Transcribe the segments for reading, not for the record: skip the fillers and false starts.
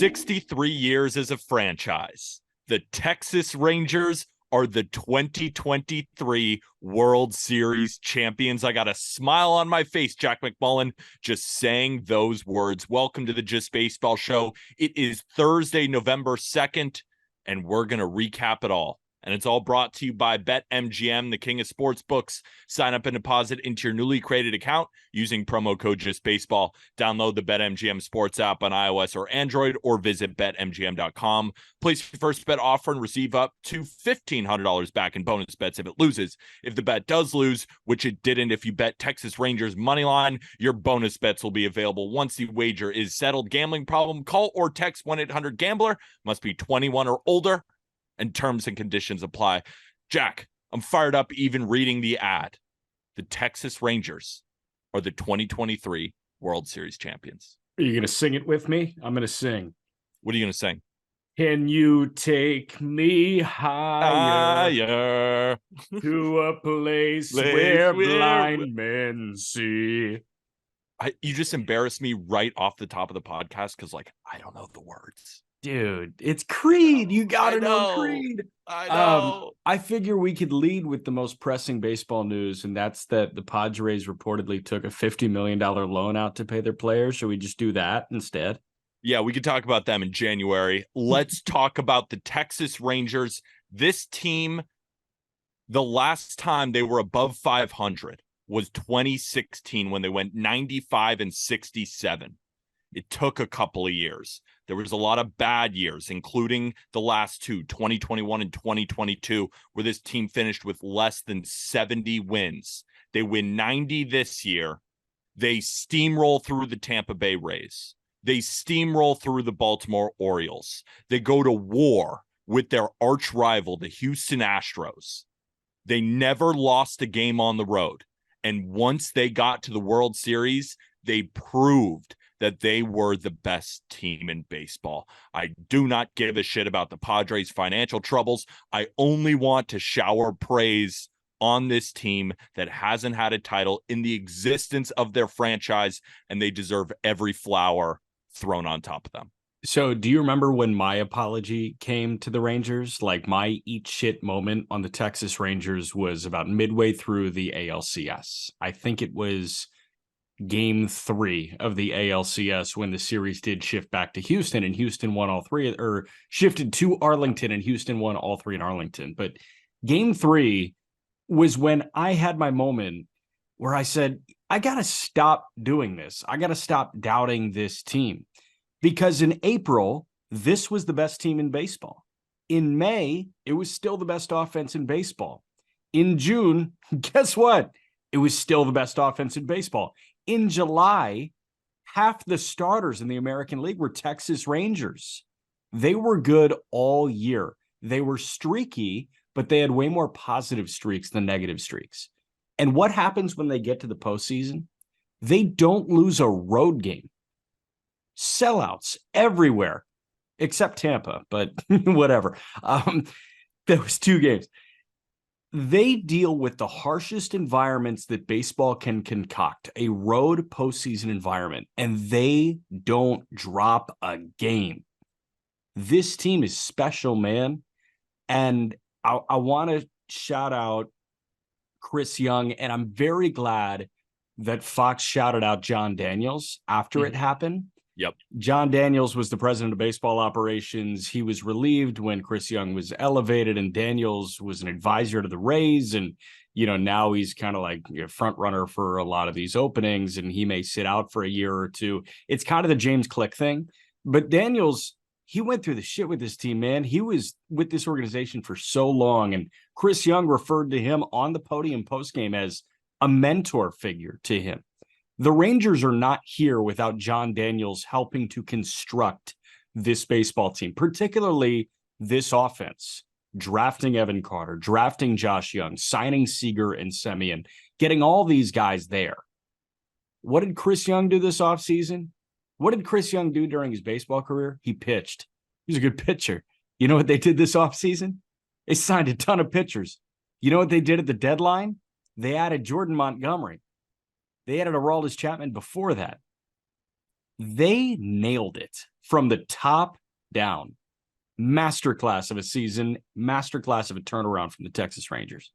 63 years as a franchise, the Texas Rangers are the 2023 World Series champions. I got a smile on my face, Jack McMullen, just saying those words. Welcome to the Just Baseball Show. It is Thursday, November 2nd, and we're going to recap it all. And it's all brought to you by BetMGM, the king of sports books. Sign up and deposit into your newly created account using promo code JustBaseball. Download the BetMGM sports app on iOS or Android, or visit BetMGM.com. Place your first bet offer and receive up to $1,500 back in bonus bets if it loses. If the bet does lose, which it didn't if you bet Texas Rangers money line, your bonus bets will be available once the wager is settled. Gambling problem? Call or text 1-800-GAMBLER. Must be 21 or older. And terms and conditions apply. Jack, I'm fired up even reading the ad. The Texas Rangers are the 2023 World Series champions. Are you going to sing it with me? I'm going to sing. What are you going to sing? Can you take me higher to a place where blind men see? You just embarrassed me right off the top of the podcast because, I don't know the words. Dude, it's Creed. You gotta know Creed. I know. I figure we could lead with the most pressing baseball news, and that's that the Padres reportedly took a $50 million loan out to pay their players. Should we just do that instead? Yeah, we could talk about them in January. Let's talk about the Texas Rangers. This team, the last time they were above 500 was 2016 when they went 95-67. It took a couple of years. There was a lot of bad years, including the last two, 2021 and 2022, where this team finished with less than 70 wins. They win 90 this year. They steamroll through the Tampa Bay Rays. They steamroll through the Baltimore Orioles. They go to war with their arch rival, the Houston Astros. They never lost a game on the road. And once they got to the World Series, they proved that they were the best team in baseball. I do not give a shit about the Padres' financial troubles. I only want to shower praise on this team that hasn't had a title in the existence of their franchise, and they deserve every flower thrown on top of them. So do you remember when my apology came to the Rangers? Like, my eat shit moment on the Texas Rangers was about midway through the ALCS. I think it was Game 3 of the ALCS when the series did shift back to Houston, and Houston won all three, or shifted to Arlington, and Houston won all three in Arlington. But Game 3 was when I had my moment where I said, I got to stop doing this. I got to stop doubting this team, because in April, this was the best team in baseball. In May, it was still the best offense in baseball. In June, guess what? It was still the best offense in baseball. In July, half the starters in the American League were Texas Rangers. They were good all year. They were streaky, but they had way more positive streaks than negative streaks. And what happens when they get to the postseason? They don't lose a road game. Sellouts everywhere, except Tampa, but whatever. There was 2 games. They deal with the harshest environments that baseball can concoct, a road postseason environment, and they don't drop a game. This team is special, man. And I want to shout out Chris Young, and I'm very glad that Fox shouted out John Daniels after it happened. Yep. John Daniels was the president of baseball operations. He was relieved when Chris Young was elevated, and Daniels was an advisor to the Rays. And, now he's kind of like a front runner for a lot of these openings, and he may sit out for a year or two. It's kind of the James Click thing. But Daniels, he went through the shit with this team, man. He was with this organization for so long. And Chris Young referred to him on the podium postgame as a mentor figure to him. The Rangers are not here without John Daniels helping to construct this baseball team, particularly this offense, drafting Evan Carter, drafting Josh Young, signing Seager and Semien, getting all these guys there. What did Chris Young do this offseason? What did Chris Young do during his baseball career? He pitched. He was a good pitcher. You know what they did this offseason? They signed a ton of pitchers. You know what they did at the deadline? They added Jordan Montgomery. They added Aroldis Chapman before that. They nailed it from the top down. Masterclass of a season, masterclass of a turnaround from the Texas Rangers.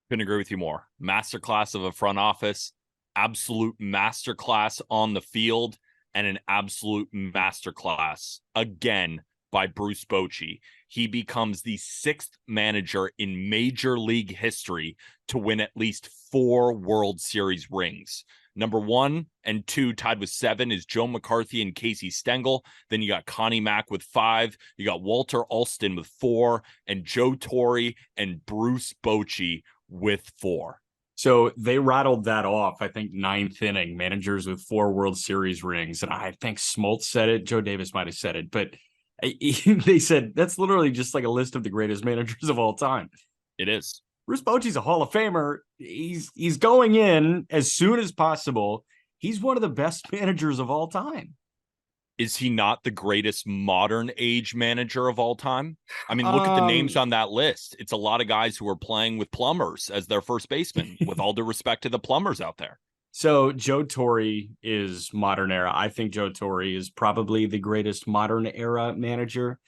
Couldn't agree with you more. Masterclass of a front office, absolute masterclass on the field, and an absolute masterclass again by Bruce Bochy. He becomes the 6th manager in Major League history to win at least 4 World Series rings. Number 1 and 2, tied with 7, is Joe McCarthy and Casey Stengel. Then you got Connie Mack with 5. You got Walter Alston with 4, and Joe Torre and Bruce Bochy with 4. So they rattled that off, I think, 9th inning, managers with 4 World Series rings. And I think Smoltz said it. Joe Davis might have said it. But they said that's literally just like a list of the greatest managers of all time. It is. Bruce Bochy's a Hall of Famer. He's going in as soon as possible. He's one of the best managers of all time. Is he not the greatest modern age manager of all time? I mean, look at the names on that list. It's a lot of guys who are playing with plumbers as their first baseman, with all due respect to the plumbers out there. So Joe Torre is modern era. I think Joe Torre is probably the greatest modern era manager.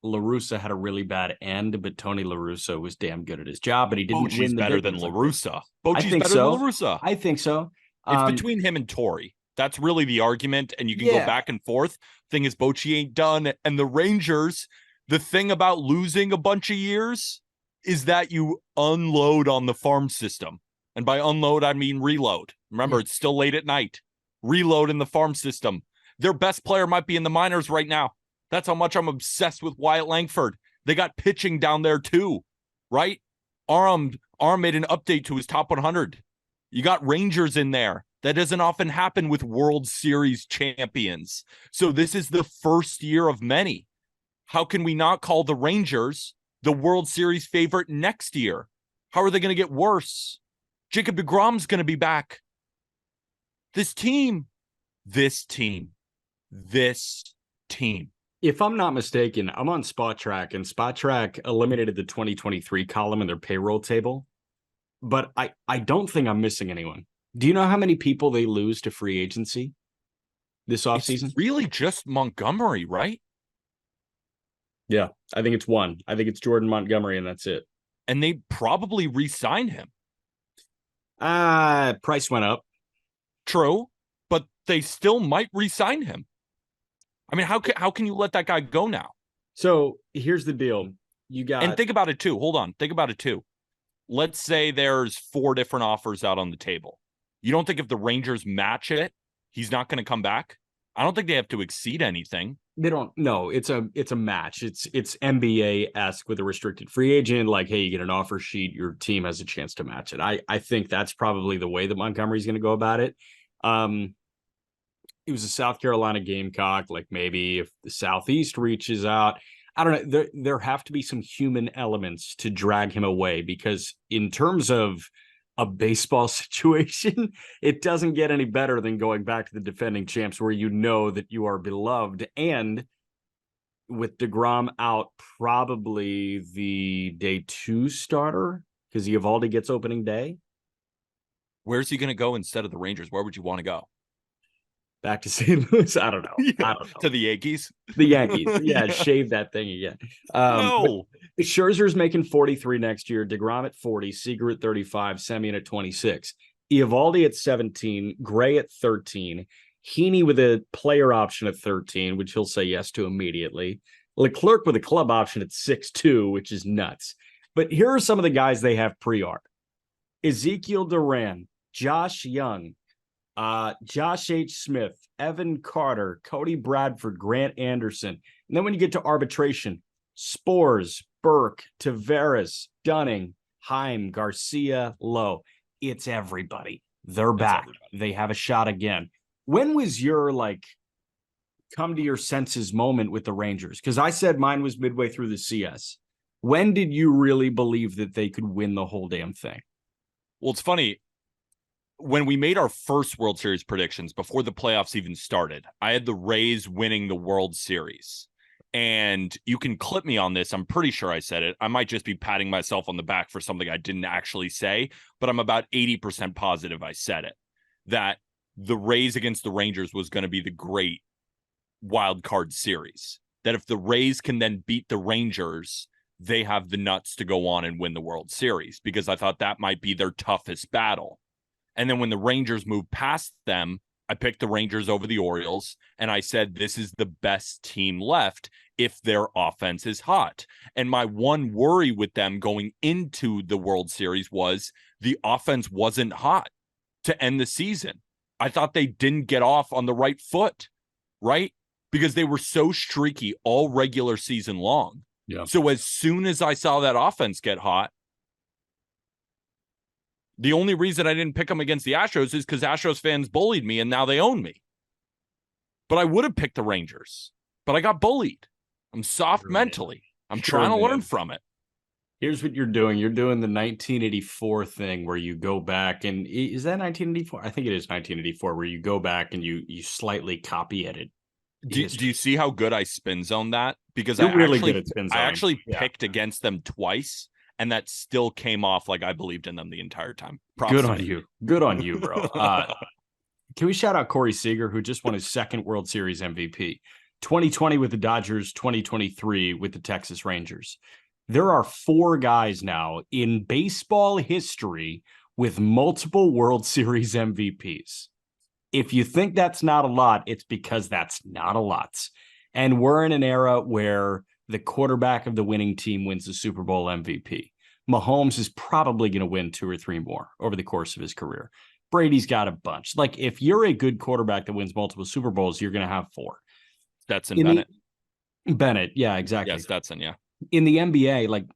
La Russa had a really bad end, but Tony La Russa was damn good at his job, but he didn't Bochy's win the better than La Russa. Bochy's better than La Russa. I think so. It's between him and Torre. That's really the argument, and you can go back and forth. Thing is, Bochy ain't done, and the Rangers, the thing about losing a bunch of years is that you unload on the farm system. And by unload, I mean reload. Remember, it's still late at night. Reload in the farm system. Their best player might be in the minors right now. That's how much I'm obsessed with Wyatt Langford. They got pitching down there too, right? Arm made an update to his top 100. You got Rangers in there. That doesn't often happen with World Series champions. So this is the first year of many. How can we not call the Rangers the World Series favorite next year? How are they going to get worse? Jacob deGrom's going to be back. This team. If I'm not mistaken, I'm on Spot Track, and Spot Track eliminated the 2023 column in their payroll table. But I don't think I'm missing anyone. Do you know how many people they lose to free agency this offseason? It's really just Montgomery, right? Yeah, I think it's one. I think it's Jordan Montgomery, and that's it. And they probably re-sign him. Price went up. True, but they still might re-sign him. I mean, how can you let that guy go now? So here's the deal. And think about it too. Hold on. Think about it too. Let's say there's 4 different offers out on the table. You don't think if the Rangers match it, he's not going to come back? I don't think they have to exceed anything. They don't. No, it's a match. It's NBA-esque with a restricted free agent. Like, hey, you get an offer sheet, your team has a chance to match it. I think that's probably the way that Montgomery's going to go about it. It was a South Carolina Gamecock. Like, maybe if the Southeast reaches out, I don't know. There have to be some human elements to drag him away, because in terms of a baseball situation, it doesn't get any better than going back to the defending champs, where you know that you are beloved. And with DeGrom out, probably the day 2 starter, because Eovaldi gets opening day. Where's he going to go instead of the Rangers? Where would you want to go? Back to St. Louis? I don't know. I don't know. To the Yankees? The Yankees. Yeah, shave that thing again. No. Scherzer's making 43 next year. DeGrom at 40. Seager at 35. Semien at 26. Eovaldi at 17. Gray at 13. Heaney with a player option at 13, which he'll say yes to immediately. Leclerc with a club option at 6-2, which is nuts. But here are some of the guys they have pre-art. Ezekiel Duran, Josh Young, Josh H. Smith, Evan Carter, Cody Bradford, Grant Anderson. And then when you get to arbitration, Spores, Burke, Tavares, Dunning, Heim, Garcia, Lowe. It's everybody. They're back. They have a shot again. When was your, come to your senses moment with the Rangers? Because I said mine was midway through the CS. When did you really believe that they could win the whole damn thing? Well, it's funny. When we made our first World Series predictions before the playoffs even started, I had the Rays winning the World Series. And you can clip me on this. I'm pretty sure I said it. I might just be patting myself on the back for something I didn't actually say, but I'm about 80% positive I said it. That the Rays against the Rangers was going to be the great wild card series. That if the Rays can then beat the Rangers, they have the nuts to go on and win the World Series, because I thought that might be their toughest battle. And then when the Rangers moved past them, I picked the Rangers over the Orioles, and I said this is the best team left if their offense is hot. And my one worry with them going into the World Series was the offense wasn't hot to end the season. I thought they didn't get off on the right foot, right? Because they were so streaky all regular season long. Yeah. So as soon as I saw that offense get hot, the only reason I didn't pick them against the Astros is because Astros fans bullied me and now they own me. But I would have picked the Rangers, but I got bullied. I'm soft mentally. I'm trying to learn from it. Here's what you're doing. You're doing the 1984 thing where you go back, and is that 1984? I think it is 1984, where you go back and you slightly copy edit. Do you see how good I spin zone that? Because You're really good at spin zoning. I actually picked against them twice, and that still came off like I believed in them the entire time. Good on you. Good on you, bro. Can we shout out Corey Seager, who just won his second World Series MVP? 2020 with the Dodgers, 2023 with the Texas Rangers. There are 4 guys now in baseball history with multiple World Series MVPs. If you think that's not a lot, it's because that's not a lot. And we're in an era where the quarterback of the winning team wins the Super Bowl MVP. Mahomes is probably going to win 2 or 3 more over the course of his career. Brady's got a bunch. Like, if you're a good quarterback that wins multiple Super Bowls, you're going to have 4. Stetson Bennett. Bennett, yeah, exactly. Yeah, Stetson, yeah. In the NBA, like,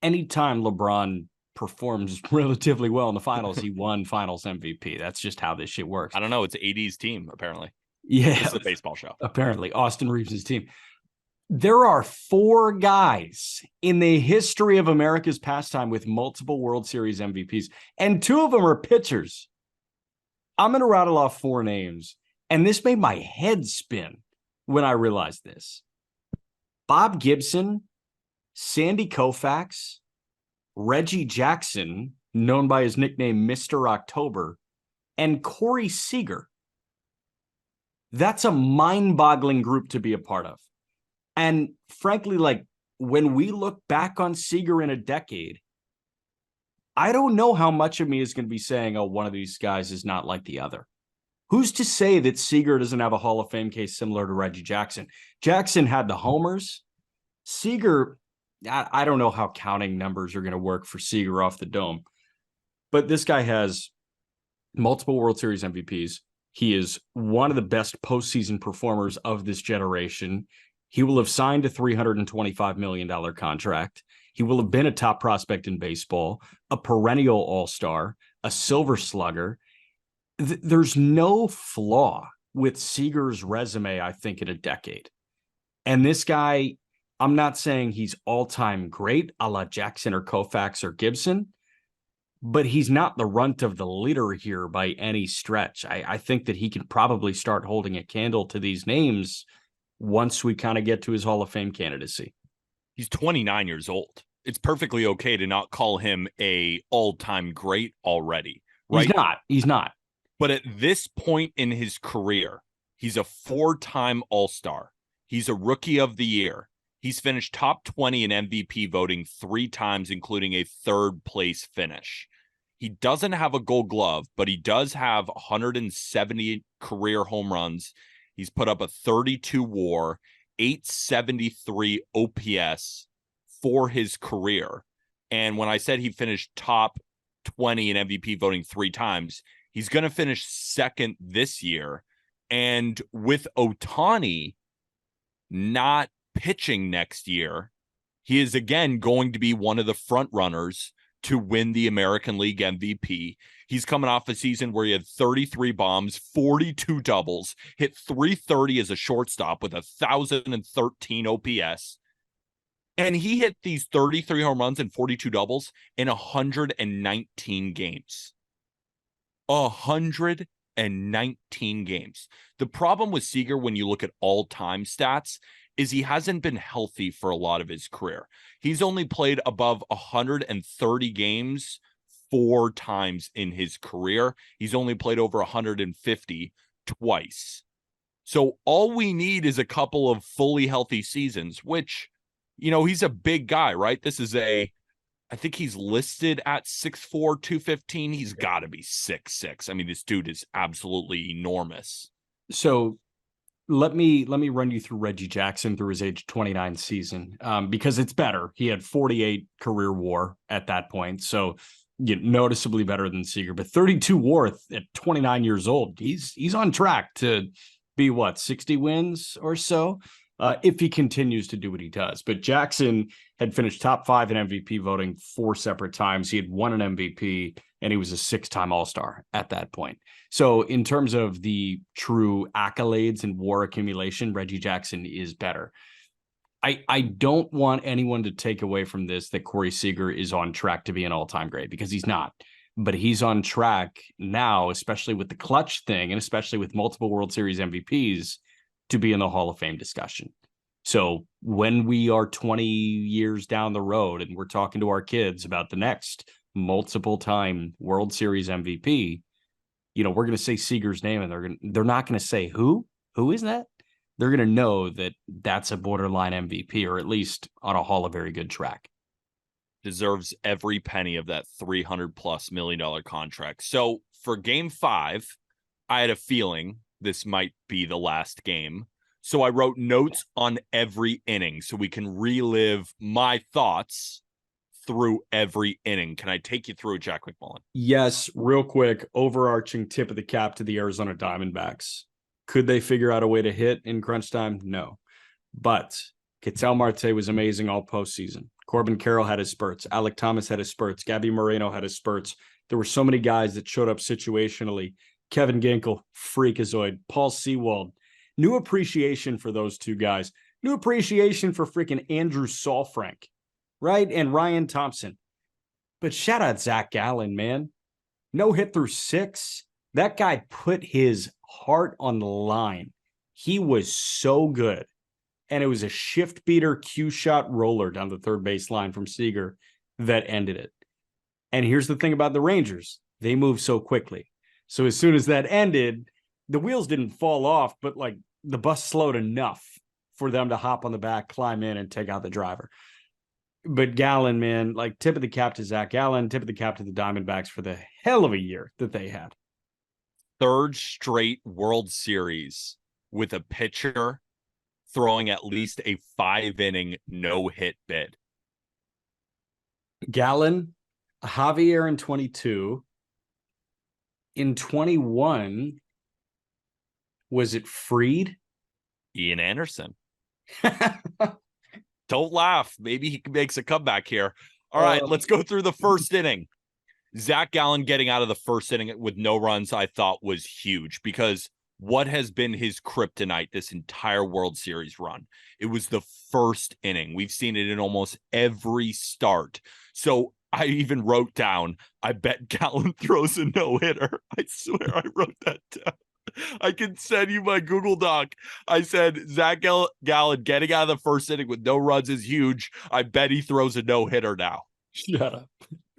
anytime LeBron performs relatively well in the finals, he won finals MVP. That's just how this shit works. I don't know. It's 80s team, apparently. Yeah. It's a baseball show. Apparently. Austin Reeves' team. There are 4 guys in the history of America's pastime with multiple World Series MVPs, and 2 of them are pitchers. I'm going to rattle off 4 names, and this made my head spin when I realized this. Bob Gibson, Sandy Koufax, Reggie Jackson, known by his nickname Mr. October, and Corey Seager. That's a mind-boggling group to be a part of. And frankly, like, when we look back on Seager in a decade, I don't know how much of me is going to be saying, oh, one of these guys is not like the other. Who's to say that Seager doesn't have a Hall of Fame case similar to Reggie Jackson? Jackson had the homers. Seager, I don't know how counting numbers are going to work for Seager off the dome, but this guy has multiple World Series MVPs. He is one of the best postseason performers of this generation. He will have signed a $325 million contract. He will have been a top prospect in baseball, a perennial all-star, a silver slugger. There's no flaw with Seager's resume, I think, in a decade. And this guy, I'm not saying he's all-time great, a la Jackson or Koufax or Gibson, but he's not the runt of the litter here by any stretch. I think that he can probably start holding a candle to these names once we kind of get to his Hall of Fame candidacy. He's 29 years old. It's perfectly okay to not call him a all-time great already, right? He's not. But at this point in his career, he's a 4-time All-Star. He's a Rookie of the Year. He's finished top 20 in MVP voting 3 times, including a 3rd-place finish. He doesn't have a Gold Glove, but he does have 170 career home runs. He's put up a 32 WAR, 873 OPS for his career. And when I said he finished top 20 in MVP voting 3 times, he's going to finish 2nd this year. And with Ohtani not pitching next year, he is again going to be one of the front runners to win the American League MVP. He's coming off a season where he had 33 bombs, 42 doubles, hit 330 as a shortstop with 1,013 OPS. And he hit these 33 home runs and 42 doubles in 119 games. 119 games. The problem with Seager, when you look at all-time stats, is he hasn't been healthy for a lot of his career. He's only played above 130 games 4 times in his career. He's only played over 150 twice. So all we need is a couple of fully healthy seasons, which, he's a big guy, right? I think he's listed at 6'4", 215. He's got to be 6'6". I mean, this dude is absolutely enormous. So let me run you through Reggie Jackson through his age 29 season, because it's better. He had 48 career WAR at that point, so noticeably better than Seager. But 32 WAR at 29 years old, he's on track to be 60 wins or so, if he continues to do what he does. But Jackson had finished top 5 in MVP voting 4 separate times. He had won an MVP, and he was a 6-time All-Star at that point. So in terms of the true accolades and WAR accumulation, Reggie Jackson is better. I don't want anyone to take away from this that Corey Seager is on track to be an all-time great, because he's not. But he's on track now, especially with the clutch thing, and especially with multiple World Series MVPs, to be in the Hall of Fame discussion. So when we are 20 years down the road and we're talking to our kids about the next multiple-time World Series MVP, we're going to say Seager's name, and they're not going to say who is that? They're going to know that that's a borderline MVP, or at least on a Hall of Very Good track. Deserves every penny of that $300+ million contract. So for Game 5, I had a feeling this might be the last game. So I wrote notes on every inning so we can relive my thoughts through every inning. Can I take you through it, Jack McMullen? Yes, real quick, overarching tip of the cap to the Arizona Diamondbacks. Could they figure out a way to hit in crunch time? No. But Ketel Marte was amazing all postseason. Corbin Carroll had his spurts. Alec Thomas had his spurts. Gabby Moreno had his spurts. There were so many guys that showed up situationally. Kevin Ginkel, freakazoid. Paul Sewald. New appreciation for those two guys. New appreciation for freaking Andrew Saalfrank, right? And Ryan Thompson. But shout out Zach Gallen, man. No hit through 6. That guy put his heart on the line. He was so good. And it was a shift beater Q shot roller down the third base line from Seager that ended it. And here's the thing about the Rangers. They move so quickly. So as soon as that ended, the wheels didn't fall off, but the bus slowed enough for them to hop on the back, climb in, and take out the driver. But Gallen, man, tip of the cap to Zach Gallen, tip of the cap to the Diamondbacks for the hell of a year that they had. 3rd straight World Series with a pitcher throwing at least a 5-inning no-hit bid. Gallen, Javier in 22. In 21, was it Fried? Ian Anderson. Don't laugh. Maybe he makes a comeback here. All right, let's go through the first inning. Zach Gallen getting out of the first inning with no runs, I thought was huge, because what has been his kryptonite this entire World Series run? It was the first inning. We've seen it in almost every start. So I even wrote down, I bet Gallen throws a no-hitter. I swear I wrote that down. I can send you my Google Doc. I said, Zach Gallen getting out of the first inning with no runs is huge. I bet he throws a no-hitter now. Shut up.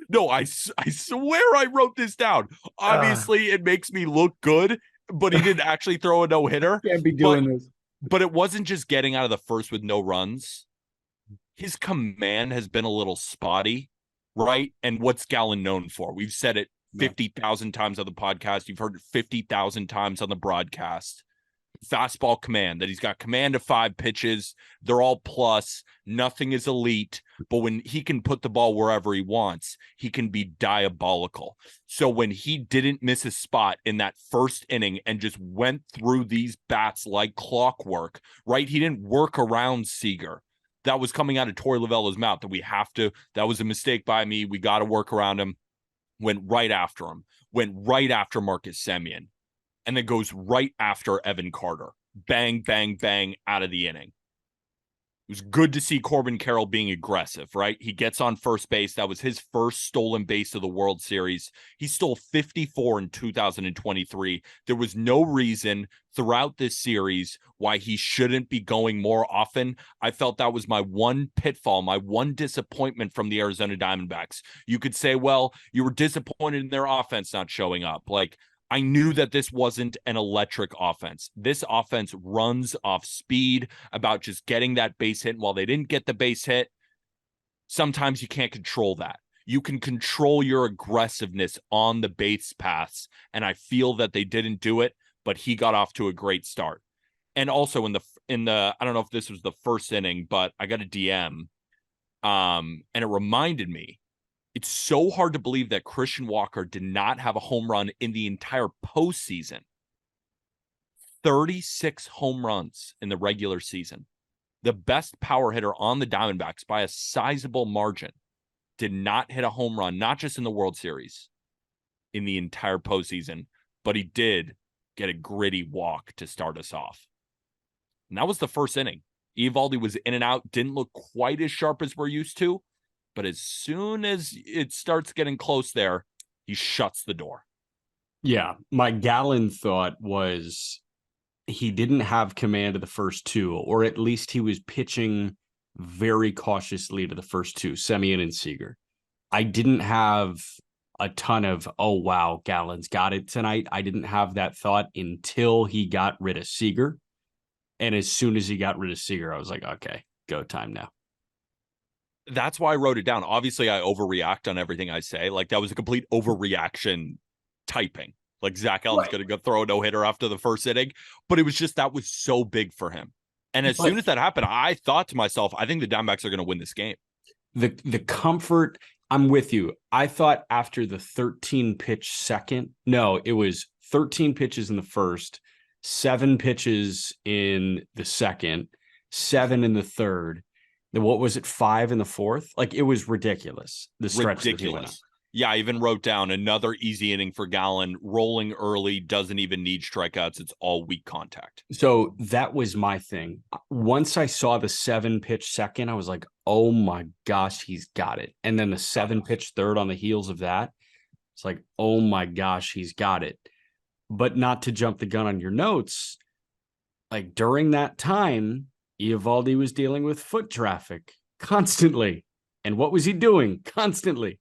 No, I swear I wrote this down. Obviously, it makes me look good, but he didn't actually throw a no-hitter. Can't be doing this. But it wasn't just getting out of the first with no runs. His command has been a little spotty, right? And what's Gallen known for? We've said it 50,000 times on the podcast. You've heard it 50,000 times on the broadcast. Fastball command, that he's got command of 5 pitches. They're all plus. Nothing is elite. But when he can put the ball wherever he wants, he can be diabolical. So when he didn't miss a spot in that first inning and just went through these bats like clockwork, right? He didn't work around Seager. That was coming out of Torey Lavella's mouth, that was a mistake by me. We got to work around him. Went right after him. Went right after Marcus Semien. And then goes right after Evan Carter. Bang, bang, bang, out of the inning. It was good to see Corbin Carroll being aggressive, right? He gets on first base. That was his first stolen base of the World Series. He stole 54 in 2023. There was no reason throughout this series why he shouldn't be going more often. I felt that was my one pitfall, my one disappointment from the Arizona Diamondbacks. You could say, well, you were disappointed in their offense not showing up. I knew that this wasn't an electric offense. This offense runs off speed, about just getting that base hit. And while they didn't get the base hit, sometimes you can't control that. You can control your aggressiveness on the base paths, and I feel that they didn't do it, but he got off to a great start. And also in the I don't know if this was the first inning, but I got a DM, and it reminded me, it's so hard to believe that Christian Walker did not have a home run in the entire postseason. 36 home runs in the regular season. The best power hitter on the Diamondbacks by a sizable margin did not hit a home run, not just in the World Series, in the entire postseason, but he did get a gritty walk to start us off. And that was the first inning. Eovaldi was in and out, didn't look quite as sharp as we're used to, but as soon as it starts getting close there, he shuts the door. Yeah, my Gallen thought was he didn't have command of the first two, or at least he was pitching very cautiously to the first two, Semien and Seager. I didn't have a ton of, oh, wow, Gallen's got it tonight. I didn't have that thought until he got rid of Seager. And as soon as he got rid of Seager, I was like, okay, go time now. That's why I wrote it down. Obviously, I overreact on everything I say. Like, that was a complete overreaction typing. Like, Zach Allen's going to go throw a no-hitter after the first inning. But it was just, that was so big for him. And as soon as that happened, I thought to myself, I think the Diamondbacks are going to win this game. The comfort, I'm with you. I thought after the 13 pitch second, no, it was 13 pitches in the first, 7 pitches in the second, 7 in the third. What was it, 5 in the fourth? Like, it was ridiculous. The stretch that he went on. Yeah, I even wrote down another easy inning for Gallen, rolling early, doesn't even need strikeouts. It's all weak contact. So that was my thing. Once I saw the 7 pitch second, I was like, oh my gosh, he's got it. And then the 7 pitch third on the heels of that, it's like, oh my gosh, he's got it. But not to jump the gun on your notes, like during that time, Eovaldi was dealing with foot traffic constantly. And what was he doing constantly?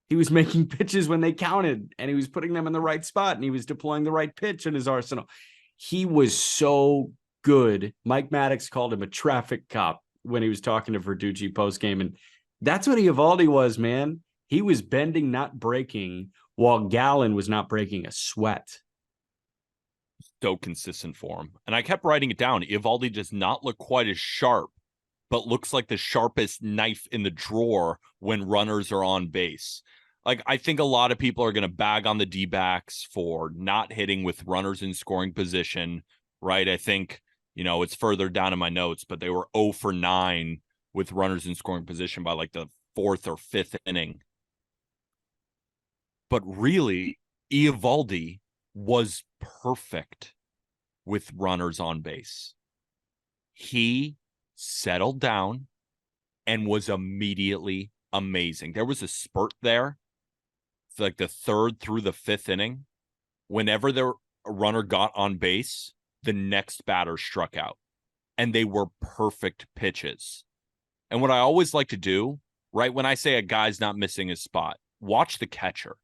He was making pitches when they counted, and he was putting them in the right spot, and he was deploying the right pitch in his arsenal. He was so good. Mike Maddox called him a traffic cop when he was talking to Verducci postgame, and that's what Eovaldi was, man. He was bending, not breaking, while Gallen was not breaking a sweat. So consistent for him. And I kept writing it down. Eovaldi does not look quite as sharp, but looks like the sharpest knife in the drawer when runners are on base. Like, I think a lot of people are going to bag on the D-backs for not hitting with runners in scoring position, right? I think, it's further down in my notes, but they were 0 for 9 with runners in scoring position by like the 4th or 5th inning. But really, Eovaldi was perfect with runners on base. He settled down and was immediately amazing. There was a spurt there, like the 3rd through the 5th inning. Whenever a runner got on base, the next batter struck out, and they were perfect pitches. And what I always like to do, right, when I say a guy's not missing his spot, watch the catcher.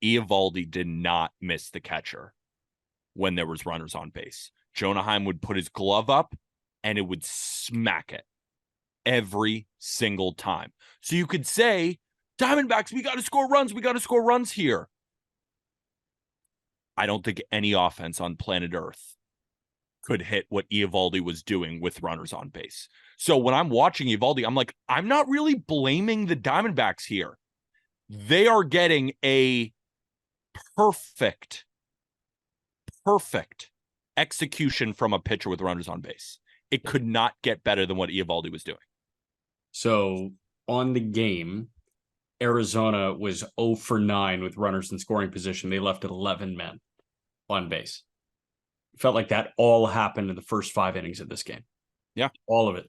Eovaldi did not miss the catcher when there was runners on base. Jonah Heim would put his glove up, and it would smack it every single time. So you could say, Diamondbacks, we got to score runs. We got to score runs here. I don't think any offense on planet Earth could hit what Eovaldi was doing with runners on base. So when I'm watching Eovaldi, I'm like, I'm not really blaming the Diamondbacks here. They are getting a perfect execution from a pitcher with runners on base. It could not get better than what Eovaldi was doing. So on the game, Arizona was 0 for 9 with runners in scoring position. They left 11 men on base. Felt like that all happened in the first 5 innings of this game. Yeah. All of it.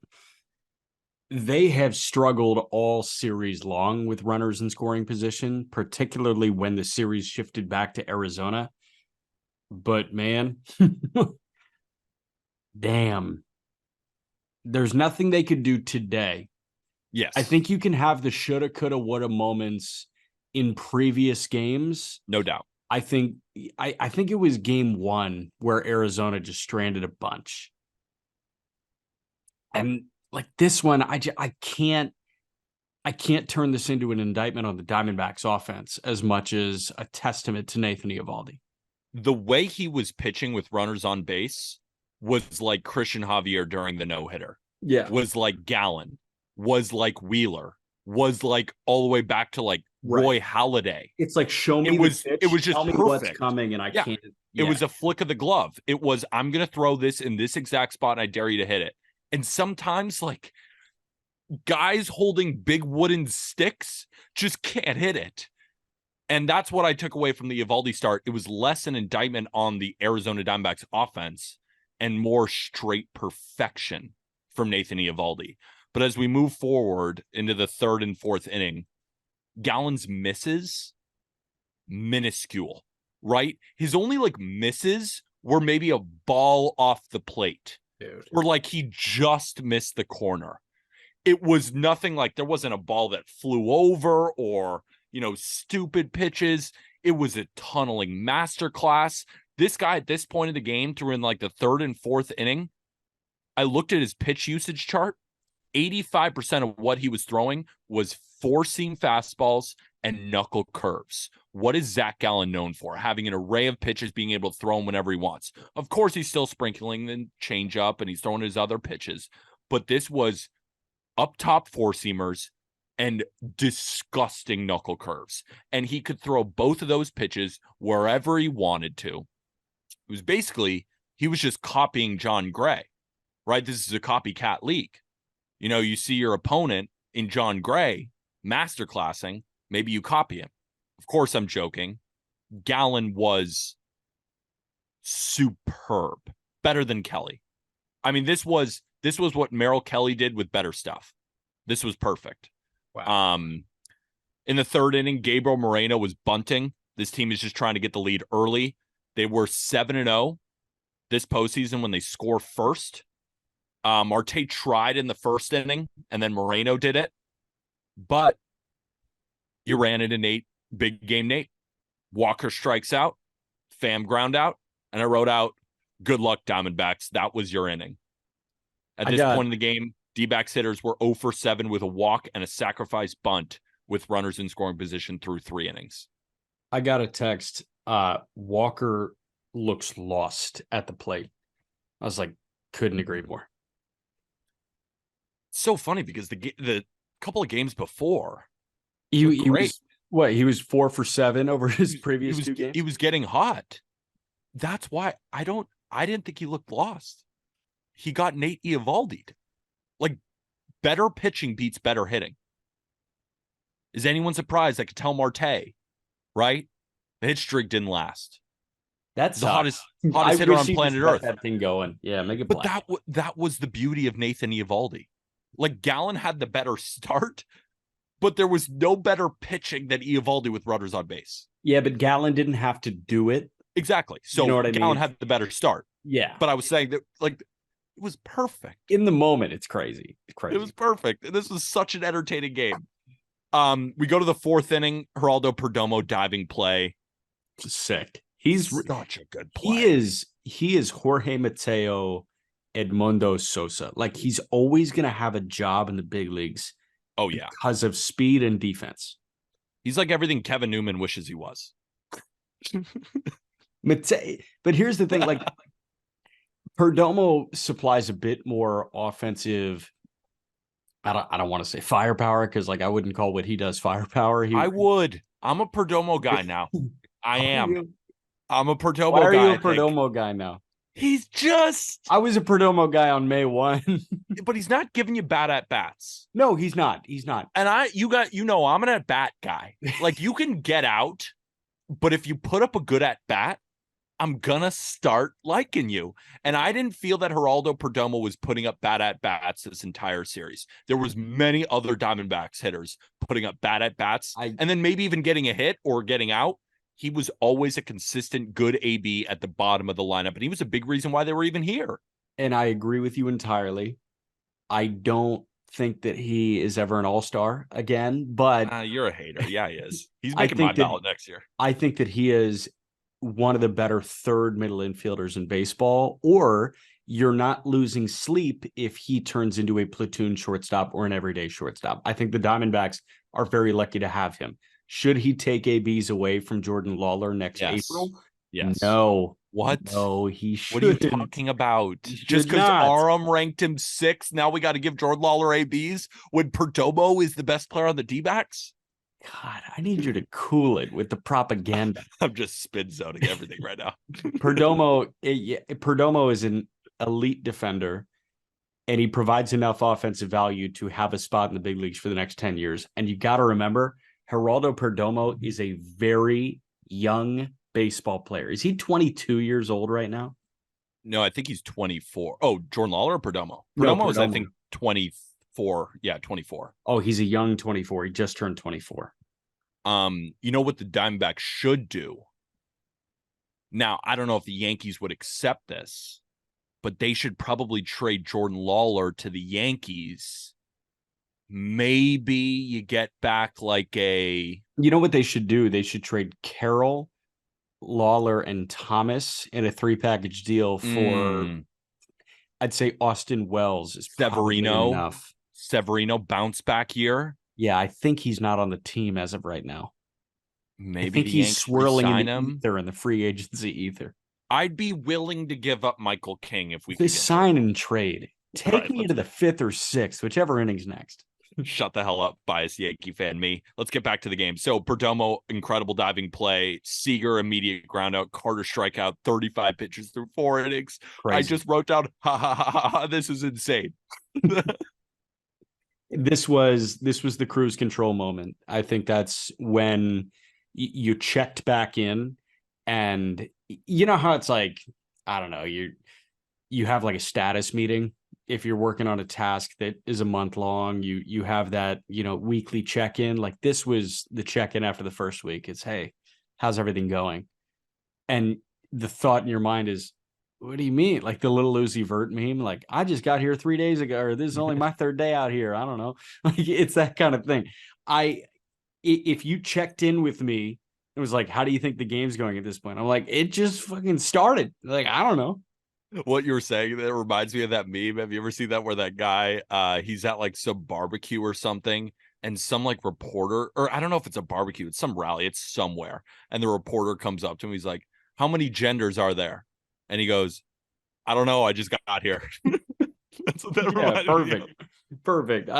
They have struggled all series long with runners in scoring position, particularly when the series shifted back to Arizona. But man, damn. There's nothing they could do today. Yes. I think you can have the shoulda, coulda, woulda moments in previous games. No doubt. I think I think it was game 1 where Arizona just stranded a bunch. And like this one, I can't turn this into an indictment on the Diamondbacks offense as much as a testament to Nathan Eovaldi. The way he was pitching with runners on base was like Christian Javier during the no-hitter. Yeah. Was like Gallen, was like Wheeler, was like all the way back to like Roy Halladay. It's like, show me it was just tell me perfect. what's coming, and I can't. It was a flick of the glove. It was, I'm going to throw this in this exact spot and I dare you to hit it. And sometimes like guys holding big wooden sticks just can't hit it. And that's what I took away from the Eovaldi start. It was less an indictment on the Arizona Diamondbacks offense and more straight perfection from Nathan Eovaldi. But as we move forward into the 3rd and 4th inning, Gallen's misses, minuscule, right? His only like misses were maybe a ball off the plate. Dude. Or like he just missed the corner. It was nothing like there wasn't a ball that flew over or, stupid pitches. It was a tunneling masterclass. This guy at this point of the game, through in like the 3rd and 4th inning, I looked at his pitch usage chart. 85% of what he was throwing was 4-seam fastballs and knuckle curves. What is Zach Gallen known for? Having an array of pitches, being able to throw them whenever he wants. Of course, he's still sprinkling the changeup and he's throwing his other pitches. But this was up top 4-seamers and disgusting knuckle curves. And he could throw both of those pitches wherever he wanted to. It was basically, he was just copying John Gray, right? This is a copycat league. You see your opponent in John Gray masterclassing, maybe you copy him. Of course, I'm joking. Gallen was superb, better than Kelly. I mean, this was what Merrill Kelly did with better stuff. This was perfect. Wow. In the 3rd inning, Gabriel Moreno was bunting. This team is just trying to get the lead early. They were 7-0 this postseason when they score first. Marte tried in the 1st inning, and then Moreno did it. But you ran into Nate, big game Nate. Walker strikes out, Pham ground out, and I wrote out, good luck, Diamondbacks. That was your inning. At this point in the game, D-backs hitters were 0 for 7 with a walk and a sacrifice bunt with runners in scoring position through 3 innings. I got a text. Walker looks lost at the plate. I was like, couldn't agree more. So funny because the couple of games before, he was 4 for 7 over his previous 2 games. He was getting hot. That's why I didn't think he looked lost. He got Nate Eovaldi'd. Like, better pitching beats better hitting. Is anyone surprised? I could tell Marte, right? The hit streak didn't last. That's the hottest hitter on planet Earth. That thing going, yeah, make it. But that was the beauty of Nathan Eovaldi. Like, Gallen had the better start, but there was no better pitching than Eovaldi with runners on base. Yeah, but Gallen didn't have to do it. Exactly. So Gallen had the better start. Yeah. But I was saying that, like, it was perfect. In the moment, it's crazy. It's crazy. It was perfect. This was such an entertaining game. We go to the 4th inning. Geraldo Perdomo diving play. Sick. He's such a good player. He is Jorge Mateo, Edmundo Sosa. Like, he's always going to have a job in the big leagues. Oh, yeah. Because of speed and defense. He's like everything Kevin Newman wishes he was. But here's the thing, like, Perdomo supplies a bit more offensive. I don't want to say firepower, because like I wouldn't call what he does firepower. I would. I'm a I guy now. I am. I'm a Perdomo guy. Why are you a Perdomo guy now? He's just. I was a Perdomo guy on May 1. But he's not giving you bad at bats. No, he's not. He's not. And I'm an at bat guy. Like, you can get out, but if you put up a good at bat, I'm gonna start liking you. And I didn't feel that Geraldo Perdomo was putting up bad at bats this entire series. There was many other Diamondbacks hitters putting up bad at bats, and then maybe even getting a hit or getting out. He was always a consistent good AB at the bottom of the lineup, and he was a big reason why they were even here. And I agree with you entirely. I don't think that he is ever an all-star again, but you're a hater. Yeah, he is. He's making my ballot next year. I think that he is one of the better third middle infielders in baseball, or you're not losing sleep if he turns into a platoon shortstop or an everyday shortstop. I think the Diamondbacks are very lucky to have him. Should he take ABs away from Jordan Lawler next April? Yes. No. What? No, he What are you shouldn't. talking about? He Just should because not. Aram ranked him 6th, now we got to give Jordan Lawler ABs when Perdomo is the best player on the D-backs? God, I need you to cool it with the propaganda. I'm just spin zoning everything right now. Perdomo is an elite defender, and he provides enough offensive value to have a spot in the big leagues for the next 10 years. And you got to remember, Geraldo Perdomo is a very young baseball player. Is he 22 years old right now? No, I think he's 24. Oh, Jordan Lawler or Perdomo? No, Perdomo is, I think, 24. Yeah, 24. Oh, he's a young 24. He just turned 24. You know what the Diamondbacks should do? Now, I don't know if the Yankees would accept this, but they should probably trade Jordan Lawler to the Yankees. Maybe you get back like a... You know what they should do? They should trade Carroll, Lawler, and Thomas in a 3-package deal for, I'd say Austin Wells is Severino. Enough. Severino bounce back year. Yeah, I think he's not on the team as of right now. Maybe I think the he's Yankees swirling in him. ether in the free agency ether. I'd be willing to give up Michael King if we could sign and trade. Take me into the 5th or 6th, whichever inning's next. Shut the hell up, biased Yankee fan me. Let's get back to the game. So Perdomo, incredible diving play. Seager, immediate ground out. Carter strikeout, 35 pitches through 4 innings. Crazy. I just wrote down, ha ha ha ha. This is insane. This was the cruise control moment. I think that's when you checked back in, and you know how it's like, I don't know, you have like a status meeting. If you're working on a task that is a month long, you have that, weekly check-in. Like, this was the check-in after the first week. It's, hey, how's everything going? And the thought in your mind is, what do you mean? Like the little Uzi Vert meme? Like, I just got here 3 days ago, or this is only my 3rd day out here. I don't know. Like, it's that kind of thing. If you checked in with me, it was like, how do you think the game's going at this point? I'm like, it just fucking started. Like, I don't know. What you were saying, that reminds me of that meme. Have you ever seen that where that guy, he's at like some barbecue or something, and some like reporter, or I don't know if it's a barbecue, it's some rally, it's somewhere, and the reporter comes up to him, he's like, how many genders are there? And he goes, I don't know, I just got here. That's what that reminded me of. Perfect.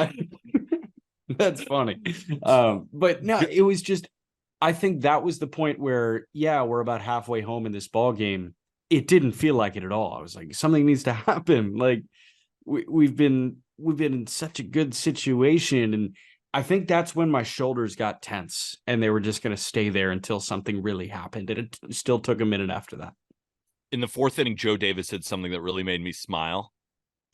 That's funny. But no, it was just, I think that was the point where, we're about halfway home in this ball game. It didn't feel like it at all. I was like, something needs to happen. Like, we've been in such a good situation. And I think that's when my shoulders got tense, and they were just going to stay there until something really happened. And it still took a minute after that. In the 4th inning, Joe Davis said something that really made me smile.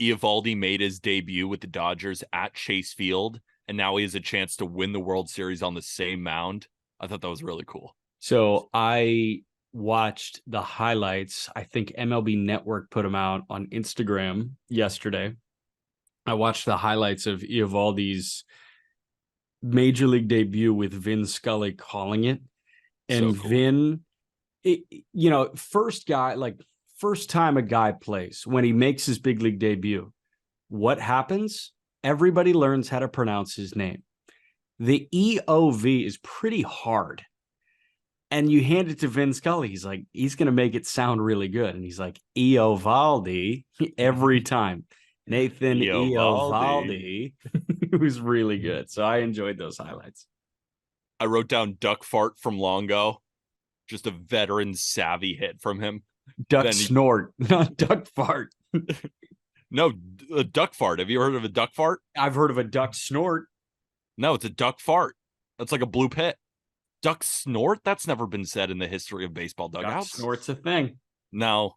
Eovaldi made his debut with the Dodgers at Chase Field, and now he has a chance to win the World Series on the same mound. I thought that was really cool. So I watched the highlights. I think MLB Network put them out on Instagram yesterday. I watched the highlights of Eovaldi's major league debut with Vin Scully calling it. And so cool. Vin, first time a guy plays, when he makes his big league debut, what happens? Everybody learns how to pronounce his name. The EOV is pretty hard. And you hand it to Vin Scully. He's like, he's going to make it sound really good. And he's like, Eovaldi every time. Nathan Eovaldi. It was really good. So I enjoyed those highlights. I wrote down duck fart from Longo. Just a veteran savvy hit from him. Duck snort, not duck fart. No, a duck fart. Have you heard of a duck fart? I've heard of a duck snort. No, it's a duck fart. That's like a blue pit. Duck snort? That's never been said in the history of baseball dugouts. Duck snort's a thing. No.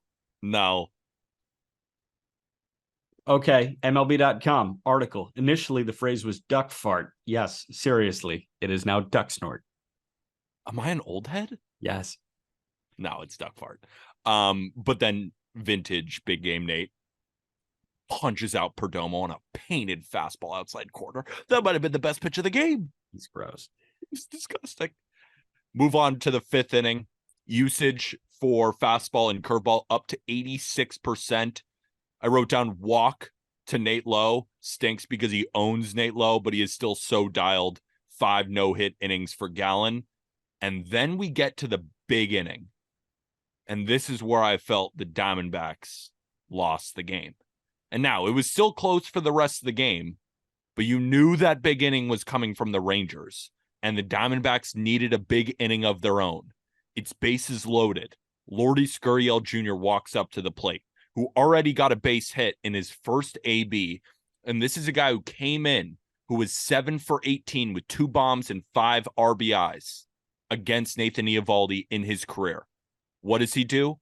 Okay, MLB.com article. Initially, the phrase was duck fart. Yes, seriously. It is now duck snort. Am I an old head? Yes. No, it's duck fart. But then vintage big game Nate punches out Perdomo on a painted fastball outside corner. That might have been the best pitch of the game. He's gross. It's disgusting. Move on to the 5th inning. Usage for fastball and curveball up to 86%. I wrote down walk to Nate Lowe. Stinks because he owns Nate Lowe, but he is still so dialed. 5 no-hit innings for Gallen. And then we get to the big inning. And this is where I felt the Diamondbacks lost the game. And now it was still close for the rest of the game, but you knew that big inning was coming from the Rangers, and the Diamondbacks needed a big inning of their own. It's bases loaded. Lourdes Gurriel Jr. walks up to the plate, who already got a base hit in his first AB. And this is a guy who came in, who was 7 for 18 with 2 bombs and 5 RBIs against Nathan Eovaldi in his career. What does he do?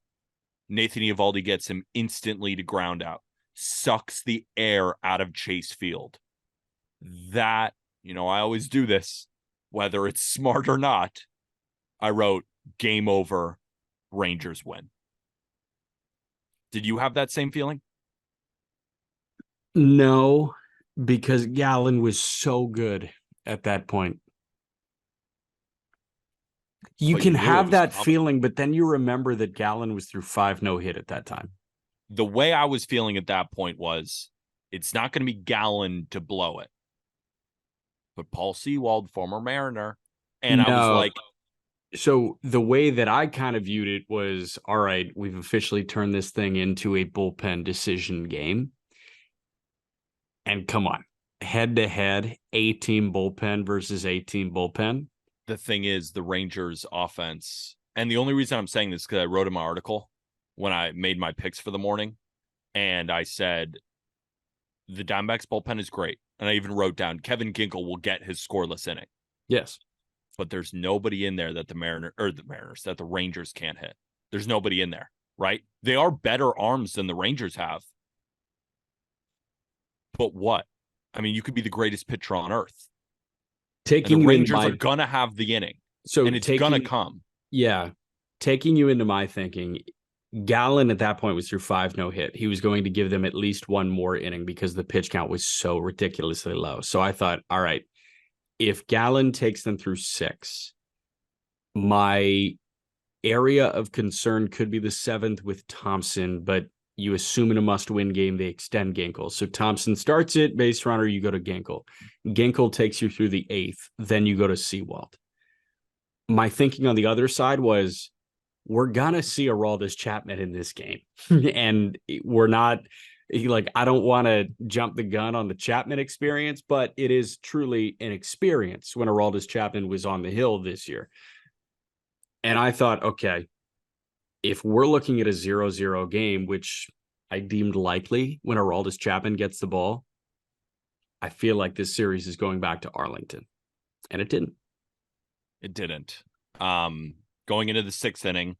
Nathan Eovaldi gets him instantly to ground out, sucks the air out of Chase Field. That, I always do this, whether it's smart or not. I wrote, game over, Rangers win. Did you have that same feeling? No, because Gallen was so good at that point. You can have that feeling, but then you remember that Gallen was through 5 no-hit at that time. The way I was feeling at that point was, it's not going to be Gallen to blow it. But Paul Sewald, former Mariner. And I was like... So the way that I kind of viewed it was, all right, we've officially turned this thing into a bullpen decision game. And come on, head-to-head, A-team bullpen versus A-team bullpen. The thing is, the Rangers offense, and the only reason I'm saying this is because I wrote in my article when I made my picks for the morning, and I said the Diamondbacks bullpen is great. And I even wrote down Kevin Ginkel will get his scoreless inning. Yes. But there's nobody in there that that the Rangers can't hit. There's nobody in there, right? They are better arms than the Rangers have. But what? I mean, you could be the greatest pitcher on earth. And the Rangers are gonna have the inning, and it's gonna come. Yeah, taking you into my thinking, Gallen at that point was through 5 no-hit. He was going to give them at least one more inning because the pitch count was so ridiculously low. So I thought, all right, if Gallen takes them through 6, my area of concern could be the 7th with Thompson, but you assume in a must-win game, they extend Ginkel. So Thompson starts it, base runner, you go to Ginkel. Ginkel takes you through the 8th, then you go to Sewald. My thinking on the other side was, we're going to see Aroldis Chapman in this game. And we're not, I don't want to jump the gun on the Chapman experience, but it is truly an experience when Aroldis Chapman was on the hill this year. And I thought, okay, if we're looking at a 0-0 game, which I deemed likely when Aroldis Chapman gets the ball, I feel like this series is going back to Arlington. And it didn't. It didn't. Going into the 6th inning,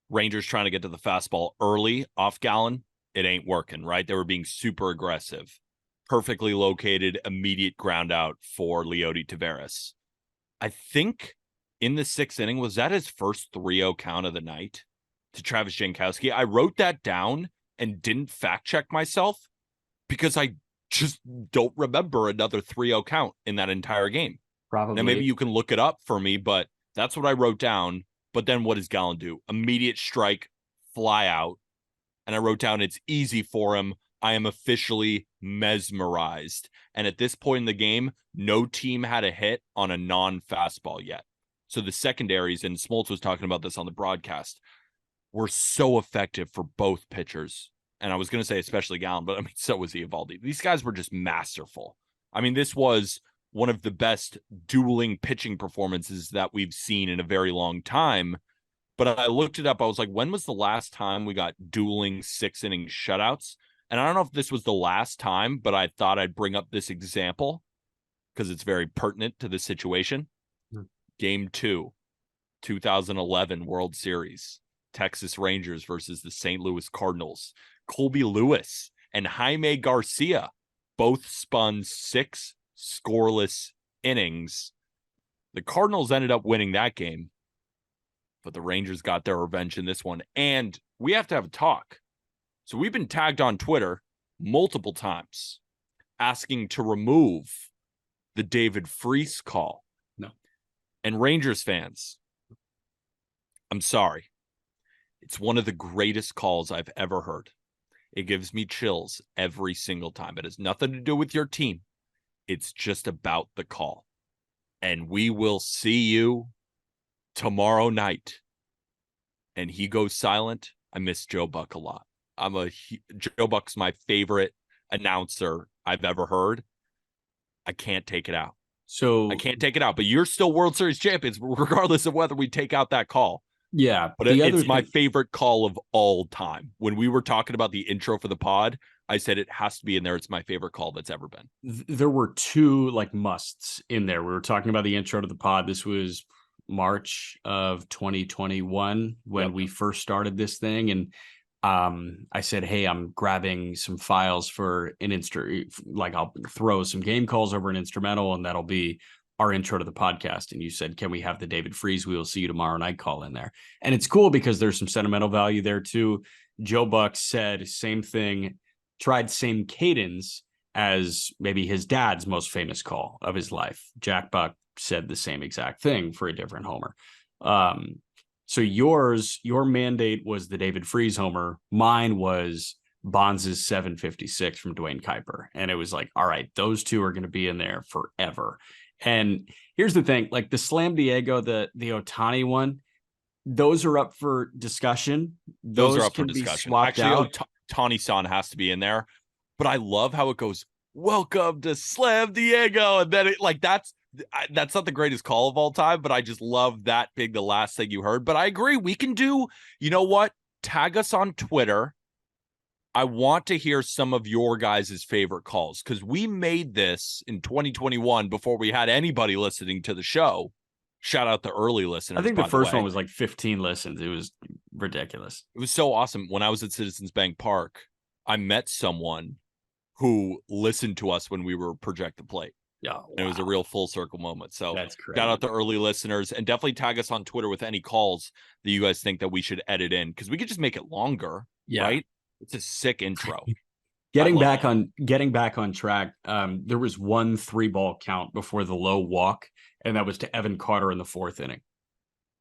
Rangers trying to get to the fastball early off Gallen. It ain't working, right? They were being super aggressive. Perfectly located, immediate ground out for Leody Taveras. I think in the 6th inning, was that his first 3-0 count of the night to Travis Jankowski? I wrote that down and didn't fact check myself because I just don't remember another 3-0 count in that entire game. Probably. Now, maybe you can look it up for me, but that's what I wrote down. But then what does Gallen do? Immediate strike, fly out. And I wrote down, it's easy for him. I am officially mesmerized. And at this point in the game, no team had a hit on a non-fastball yet. So the secondaries, and Smoltz was talking about this on the broadcast, were so effective for both pitchers. And I was going to say especially Gallen, but I mean, so was Eovaldi. These guys were just masterful. I mean, this was one of the best dueling pitching performances that we've seen in a very long time. But I looked it up. I was like, when was the last time we got dueling 6-inning shutouts? And I don't know if this was the last time, but I thought I'd bring up this example because it's very pertinent to the situation. Game 2, 2011 World Series, Texas Rangers versus the St. Louis Cardinals. Colby Lewis and Jaime Garcia both spun 6 scoreless innings. The Cardinals ended up winning that game, but the Rangers got their revenge in this one. And we have to have a talk. So we've been tagged on Twitter multiple times asking to remove the David Freese call. No. And Rangers fans, I'm sorry. It's one of the greatest calls I've ever heard. It gives me chills every single time. It has nothing to do with your team. It's just about the call. And we will see you tomorrow night. And he goes silent. I miss Joe Buck a lot. Joe Buck's my favorite announcer I've ever heard. I can't take it out. I can't take it out. But you're still World Series champions, regardless of whether we take out that call. Yeah. But it's my favorite call of all time. When we were talking about the intro for the pod, I said it has to be in there. It's my favorite call that's ever been. There were two like musts in there. We were talking about the intro to the pod. This was March of 2021 when we first started this thing. And I said, hey, I'm grabbing some files for an like I'll throw some game calls over an instrumental and that'll be our intro to the podcast. And you said, can we have the David Freese "We Will See You Tomorrow Night" call in there? And it's cool because there's some sentimental value there too. Joe Buck said same thing, tried same cadence as maybe his dad's most famous call of his life. Jack Buck said the same exact thing for a different homer. So your mandate was the David Freese homer. Mine was Bonds' 756 from Dwayne Kuiper. And it was like, all right, those two are going to be in there forever. And here's the thing, like the Slam Diego, the Ohtani one, those are up for discussion. Those are up can for discussion. Be swapped out. Ohtani-san has to be in there. But I love how it goes, welcome to Slam Diego. And then that's not the greatest call of all time, but I just love that being the last thing you heard. But I agree. We can do, you know what? Tag us on Twitter. I want to hear some of your guys' favorite calls because we made this in 2021 before we had anybody listening to the show. Shout out the early listeners. I think the first one was like 15 listens. It was ridiculous. It was so awesome. When I was at Citizens Bank Park, I met someone who listened to us when we were Project the Plate. Yeah, wow. It was a real full circle moment. So that's crazy. Shout out the early listeners and definitely tag us on Twitter with any calls that you guys think that we should edit in because we could just make it longer. Yeah. Right? It's a sick intro. Getting back on track. There was one 3-ball count before the low walk, and that was to Evan Carter in the 4th inning.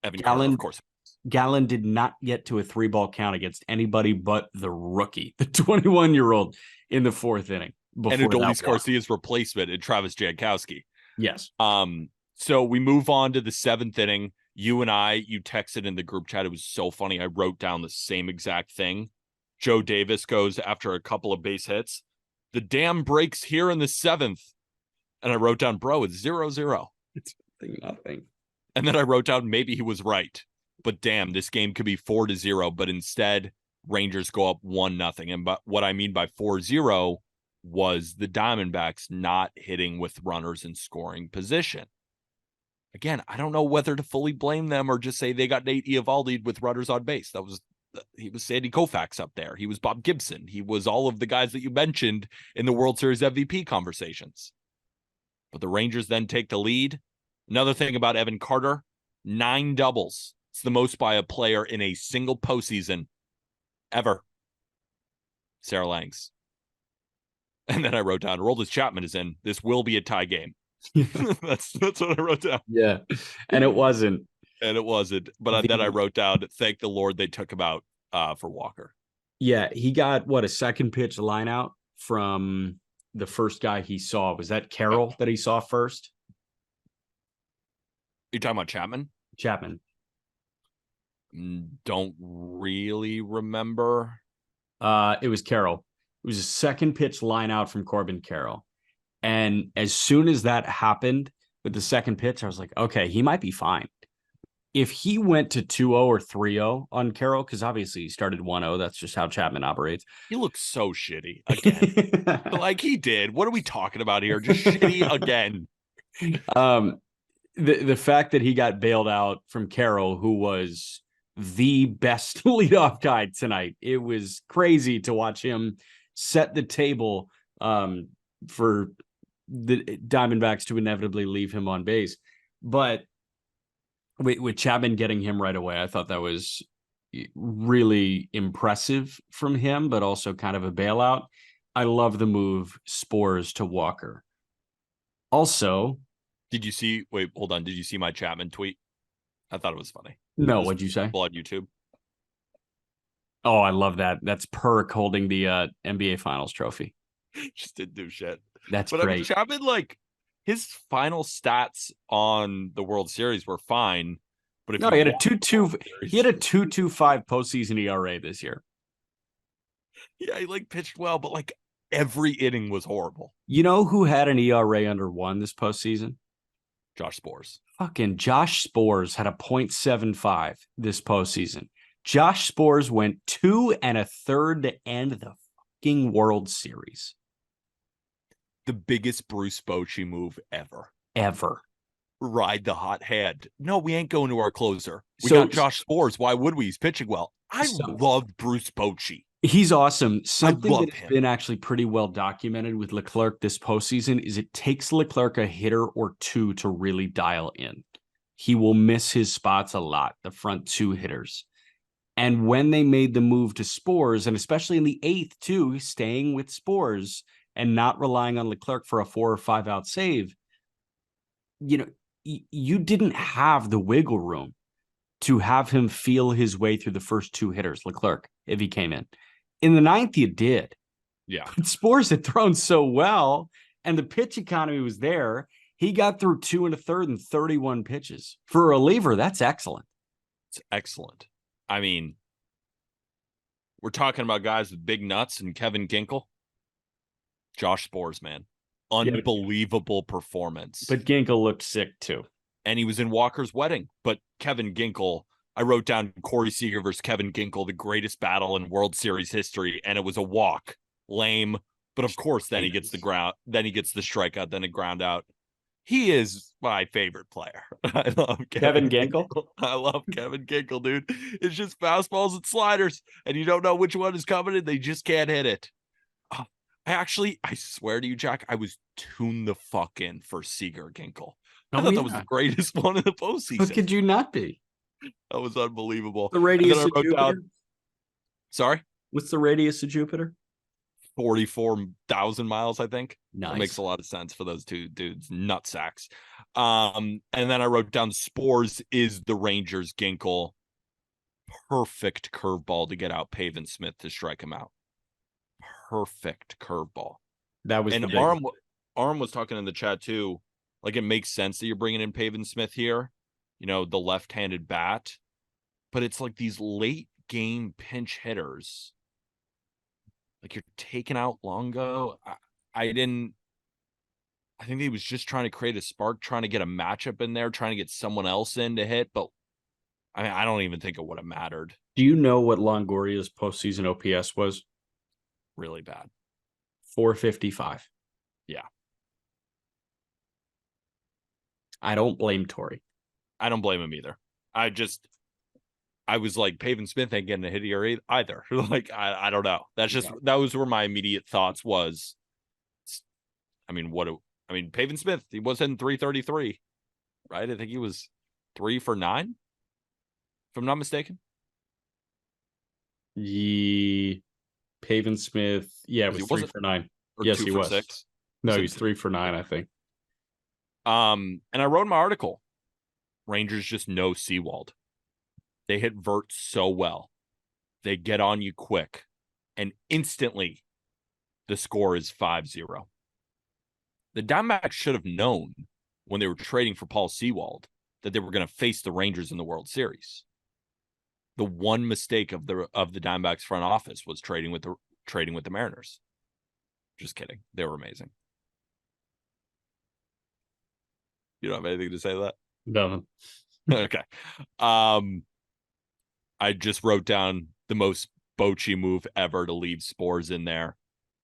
Gallen, of course. Gallen did not get to a 3-ball count against anybody but the rookie, the 21-year-old in the 4th inning. And Adolis Garcia's replacement and Travis Jankowski. Yes. So we move on to the 7th inning. You texted in the group chat. It was so funny. I wrote down the same exact thing. Joe Davis goes after a couple of base hits. The dam breaks here in the 7th. And I wrote down, bro, it's 0-0. It's nothing. And then I wrote down, maybe he was right. But damn, this game could be 4-0. But instead, Rangers go up 1-0. And what I mean by 4-0 was the Diamondbacks not hitting with runners in scoring position. Again, I don't know whether to fully blame them or just say they got Nate Eovaldi with runners on base. He was Sandy Koufax up there. He was Bob Gibson. He was all of the guys that you mentioned in the World Series MVP conversations. But the Rangers then take the lead. Another thing about Evan Carter, 9 doubles. It's the most by a player in a single postseason ever. Sarah Langs. And then I wrote down, Aroldis Chapman is in. This will be a tie game. That's what I wrote down. Yeah, and it wasn't. But then I wrote down, thank the Lord they took him out for Walker. Yeah, he got, a second pitch line out from the first guy he saw. Was that Carroll that he saw first? You talking about Chapman? Chapman. Don't really remember. It was Carroll. It was a second pitch line out from Corbin Carroll. And as soon as that happened with the second pitch, I was like, okay, he might be fine. If he went to 2-0 or 3-0 on Carroll, because obviously he started 1-0, that's just how Chapman operates. He looks so shitty again. Like he did. What are we talking about here? Just shitty again. The fact that he got bailed out from Carroll, who was the best leadoff guy tonight, it was crazy to watch him set the table for the Diamondbacks to inevitably leave him on base. But with Chapman getting him right away, I thought that was really impressive from him, but also kind of a bailout. I love the move Spores to Walker. Also, did you see my Chapman tweet? I thought it was funny. No, what'd you say? On YouTube. Oh, I love that. That's Perk holding the NBA Finals trophy. Just didn't do shit. That's But I mean, great. Chapman, like his final stats on the World Series were fine. But if No, you he had a watch the World 2.2. He had Series, a 2.25 postseason ERA this year. yeah, he like pitched well, but like every inning was horrible. You know who had an ERA under 1 this postseason? Josh Spores. Fucking Josh Spores had a .75 this postseason. Josh Spores went 2 1/3 to end the fucking World Series. The biggest Bruce Bochy move ever. Ever. Ride the hot hand. No, we ain't going to our closer. We So, got Josh Spores. Why would we? He's pitching well. I so loved Bruce Bochy. he's awesome. I Something that loved has him. been actually pretty well documented with Leclerc this postseason is it takes Leclerc a hitter or two to really dial in. He will miss his spots a lot, the front 2 hitters. And when they made the move to Spores, and especially in the 8th, too, staying with Spores and not relying on Leclerc for a 4 or 5 out save, you didn't have the wiggle room to have him feel his way through the first 2 hitters, Leclerc, if he came in. In the 9th, you did. Yeah. But Spores had thrown so well, and the pitch economy was there. He got through 2 1/3 and 31 pitches. For a reliever, that's excellent. It's excellent. I mean, we're talking about guys with big nuts and Kevin Ginkel. Josh Spores, man. Unbelievable performance. But Ginkel looked sick, too. And he was in Walker's wedding. But Kevin Ginkel, I wrote down Corey Seager versus Kevin Ginkel, the greatest battle in World Series history, and it was a walk. Lame. But of course, then he gets the strikeout, then a ground out. He is my favorite player. I love Kevin Ginkel. I love Kevin Ginkel, dude. It's just fastballs and sliders, and you don't know which one is coming, and they just can't hit it. I swear to you, Jack, I was tuned the fuck in for Seager Ginkel. I thought that was the greatest one in the postseason. What could you not be? That was unbelievable. The radius of Jupiter? Sorry? What's the radius of Jupiter? 44,000 miles, I think. Nice. That makes a lot of sense for those two dudes, nut sacks. And then I wrote down Spores is the Rangers Ginkel. Perfect curveball to get out Pavin Smith to strike him out. Perfect curveball. That was and Arm was talking in the chat too. Like it makes sense that you're bringing in Pavin Smith here, the left-handed bat, but it's like these late game pinch hitters. Like you're taking out Longo. I think he was just trying to create a spark, trying to get a matchup in there, trying to get someone else in to hit. But I mean, I don't even think it would have mattered. Do you know what Longoria's postseason OPS was? Really bad. 455. Yeah. I don't blame Torrey. I don't blame him either. I was like, Pavin Smith ain't getting a hit here either. Like, I don't know. That's just, that was where my immediate thoughts was. I mean, Pavin Smith, he was hitting 333, right? I think he was 3 for 9, if I'm not mistaken. Pavin Smith, yeah, it was 3 for 9. Yes, he was. 6? No, he's 3 for 9, I think. And I wrote in my article, Rangers just know Seawald. They hit vert so well. They get on you quick. And instantly, the score is 5-0. The Diamondbacks should have known when they were trading for Paul Seawald that they were going to face the Rangers in the World Series. The one mistake of the Diamondbacks front office was trading with the Mariners. Just kidding. They were amazing. You don't have anything to say to that? No. Okay. I just wrote down the most Bochy move ever to leave Spores in there.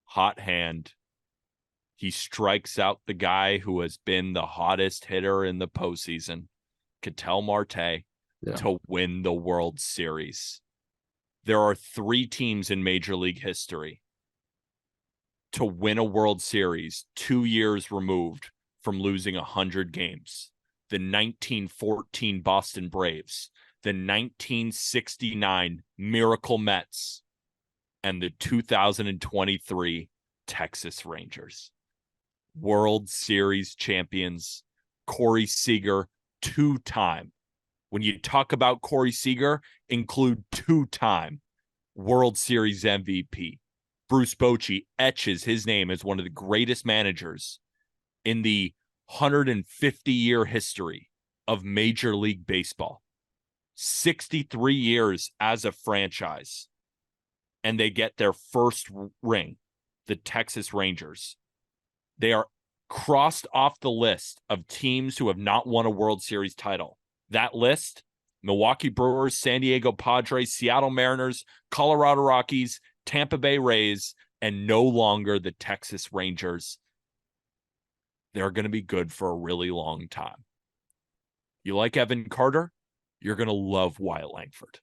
Hot hand. He strikes out the guy who has been the hottest hitter in the postseason, Ketel Marte, to win the World Series. There are 3 teams in Major League history to win a World Series 2 years removed from losing 100 games. The 1914 Boston Braves, the 1969 Miracle Mets, and the 2023 Texas Rangers. World Series champions, Corey Seager, 2-time. When you talk about Corey Seager, include 2-time World Series MVP. Bruce Bochy etches his name as one of the greatest managers in the 150-year history of Major League Baseball. 63 years as a franchise, and they get their first ring, the Texas Rangers. They are crossed off the list of teams who have not won a World Series title. That list: Milwaukee Brewers, San Diego Padres, Seattle Mariners, Colorado Rockies, Tampa Bay Rays, and no longer the Texas Rangers. They're going to be good for a really long time. You like Evan Carter? You're going to love Wyatt Langford.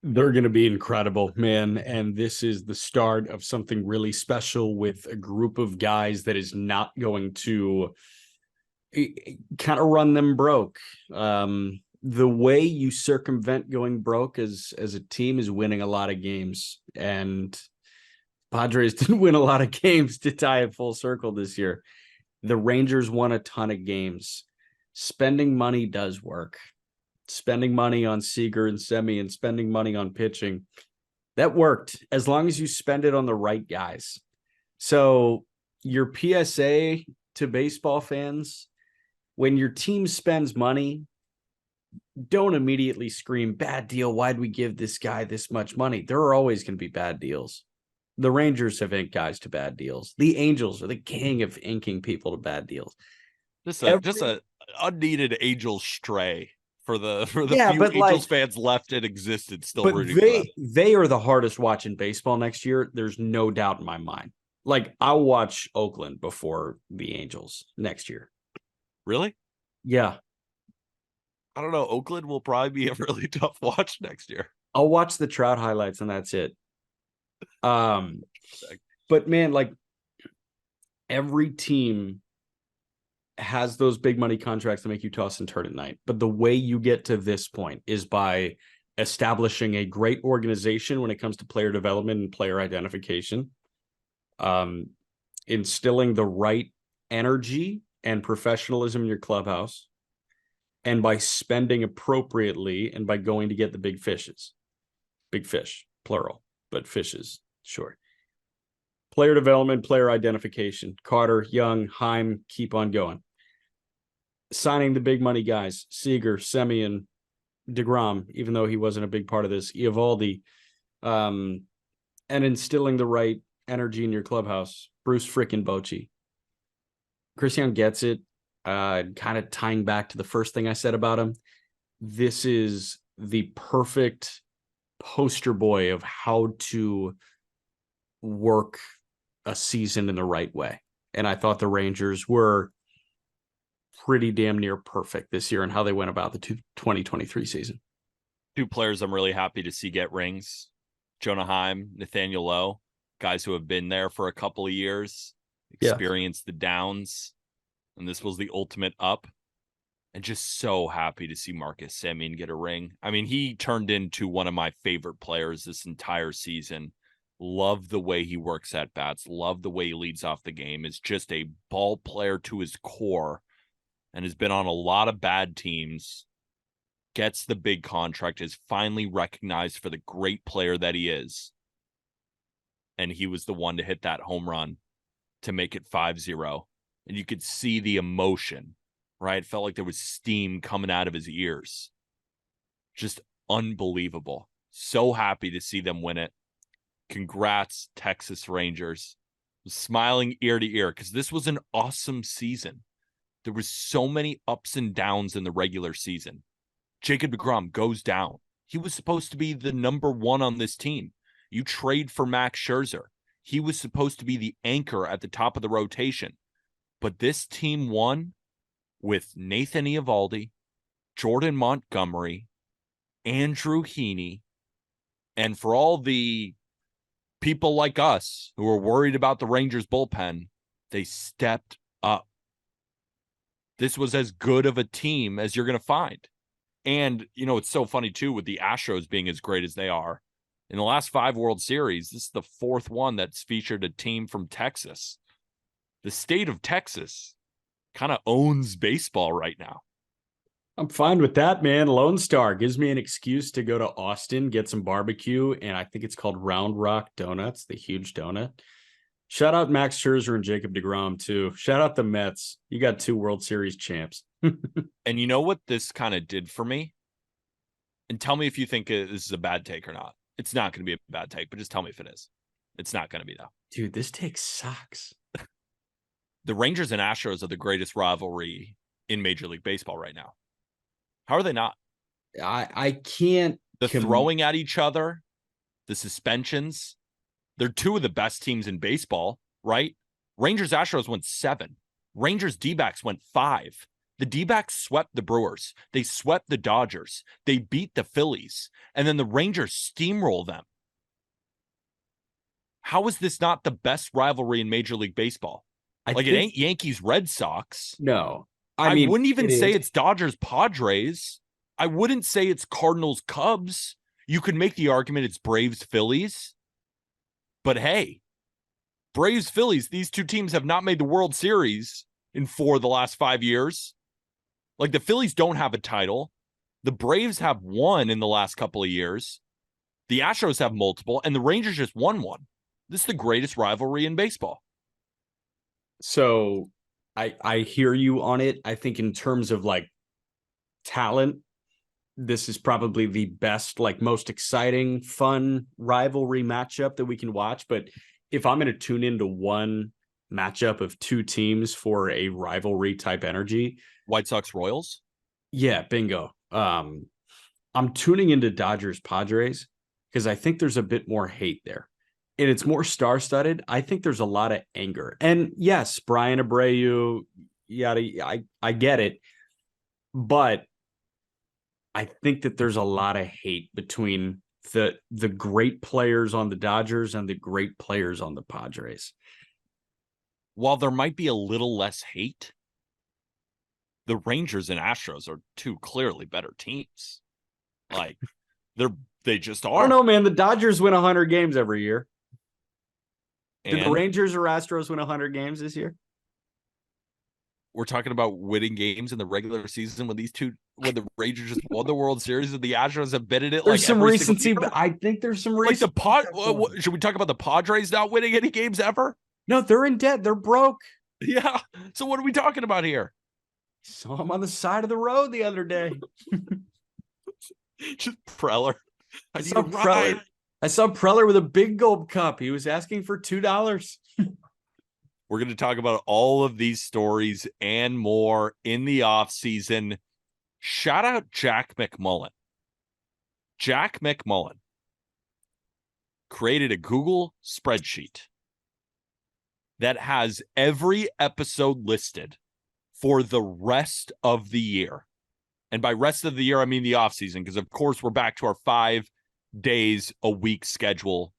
They're going to be incredible, man. And this is the start of something really special with a group of guys that is not going to kind of run them broke. The way you circumvent going broke as a team is winning a lot of games. And Padres didn't win a lot of games to tie it full circle this year. The Rangers won a ton of games. Spending money does work. Spending money on Seager and Semi and spending money on pitching, that worked as long as you spend it on the right guys. So your PSA to baseball fans, when your team spends money, don't immediately scream, bad deal. Why'd we give this guy this much money? There are always going to be bad deals. The Rangers have inked guys to bad deals. The Angels are the king of inking people to bad deals. Just a unneeded Angel stray for the few Angels fans left in existence still rooting for them. They are the hardest watching baseball next year. There's no doubt in my mind. Like, I'll watch Oakland before the Angels next year. Really? Yeah. I don't know. Oakland will probably be a really tough watch next year. I'll watch the Trout highlights and that's it. But man, like, every team has those big money contracts that make you toss and turn at night. But the way you get to this point is by establishing a great organization when it comes to player development and player identification, instilling the right energy and professionalism in your clubhouse, and by spending appropriately and by going to get the big fishes. Big fish, plural, but fishes, sure. Player development, player identification. Carter, Young, Heim, keep on going. Signing the big money guys, Seager, Semien, DeGrom, even though he wasn't a big part of this, Eovaldi, and instilling the right energy in your clubhouse, Bruce frickin' Bochy. Chris Young gets it. Kind of tying back to the first thing I said about him, this is the perfect poster boy of how to work a season in the right way. And I thought the Rangers were pretty damn near perfect this year in how they went about the 2023 season. Two players I'm really happy to see get rings: Jonah Heim, Nathaniel Lowe, guys who have been there for a couple of years, experienced the downs, and this was the ultimate up. And just so happy to see Marcus Semien get a ring. I mean, he turned into one of my favorite players this entire season. Love the way he works at bats. Love the way he leads off the game. Is just a ball player to his core and has been on a lot of bad teams. Gets the big contract, is finally recognized for the great player that he is. And he was the one to hit that home run to make it 5-0. And you could see the emotion, right? It felt like there was steam coming out of his ears. Just unbelievable. So happy to see them win it. Congrats, Texas Rangers. Smiling ear to ear because this was an awesome season. There was so many ups and downs in the regular season. Jacob deGrom goes down. He was supposed to be the number one on this team. You trade for Max Scherzer. He was supposed to be the anchor at the top of the rotation. But this team won with Nathan Eovaldi, Jordan Montgomery, Andrew Heaney, and for all the people like us who are worried about the Rangers bullpen, they stepped up. This was as good of a team as you're going to find. And, you know, it's so funny, too, with the Astros being as great as they are. In the last 5 World Series, this is the 4th one that's featured a team from Texas. The state of Texas kind of owns baseball right now. I'm fine with that, man. Lone Star gives me an excuse to go to Austin, get some barbecue, and I think it's called Round Rock Donuts, the huge donut. Shout out Max Scherzer and Jacob deGrom, too. Shout out the Mets. You got 2 World Series champs. And you know what this kind of did for me? And tell me if you think this is a bad take or not. It's not going to be a bad take, but just tell me if it is. It's not going to be, though. Dude, this take sucks. The Rangers and Astros are the greatest rivalry in Major League Baseball right now. How are they not? I can't. The throwing at each other, the suspensions. They're 2 of the best teams in baseball, right? Rangers Astros went 7. Rangers D-backs went 5. The D-backs swept the Brewers. They swept the Dodgers. They beat the Phillies. And then the Rangers steamroll them. How is this not the best rivalry in Major League Baseball? It ain't Yankees Red Sox. No. I mean, wouldn't even say it's Dodgers Padres. I wouldn't say it's Cardinals Cubs. You could make the argument it's Braves Phillies. But hey, Braves Phillies, these 2 teams have not made the World Series in 4 of the last 5 years. Like, the Phillies don't have a title. The Braves have one in the last couple of years. The Astros have multiple, and the Rangers just won one. This is the greatest rivalry in baseball. So I hear you on it. I think in terms of like talent, this is probably the best, like most exciting, fun rivalry matchup that we can watch. But if I'm going to tune into one matchup of 2 teams for a rivalry type energy, White Sox Royals? Yeah, bingo. I'm tuning into Dodgers Padres because I think there's a bit more hate there. And it's more star-studded. I think there's a lot of anger. And yes, Brian Abreu, I get it. But I think that there's a lot of hate between the great players on the Dodgers and the great players on the Padres. While there might be a little less hate, the Rangers and Astros are 2 clearly better teams. Like, they just are. I don't know, man. The Dodgers win 100 games every year. Did the And Rangers or Astros win 100 games this year? we're talking about winning games in the regular season when the Rangers just won the World Series and the Astros have been in it. There's like some every recency, single year. but I think there's some Like recency. should we talk about the Padres not winning any games ever? No, they're in debt. They're broke. Yeah. So what are we talking about here? Saw him on the side of the road the other day. Just Preller. I saw Preller with a big gold cup. He was asking for $2. We're going to talk about all of these stories and more in the offseason. Shout out Jack McMullen. Jack McMullen created a Google spreadsheet that has every episode listed for the rest of the year. And by rest of the year, I mean the offseason, because of course we're back to our 5 days a week schedule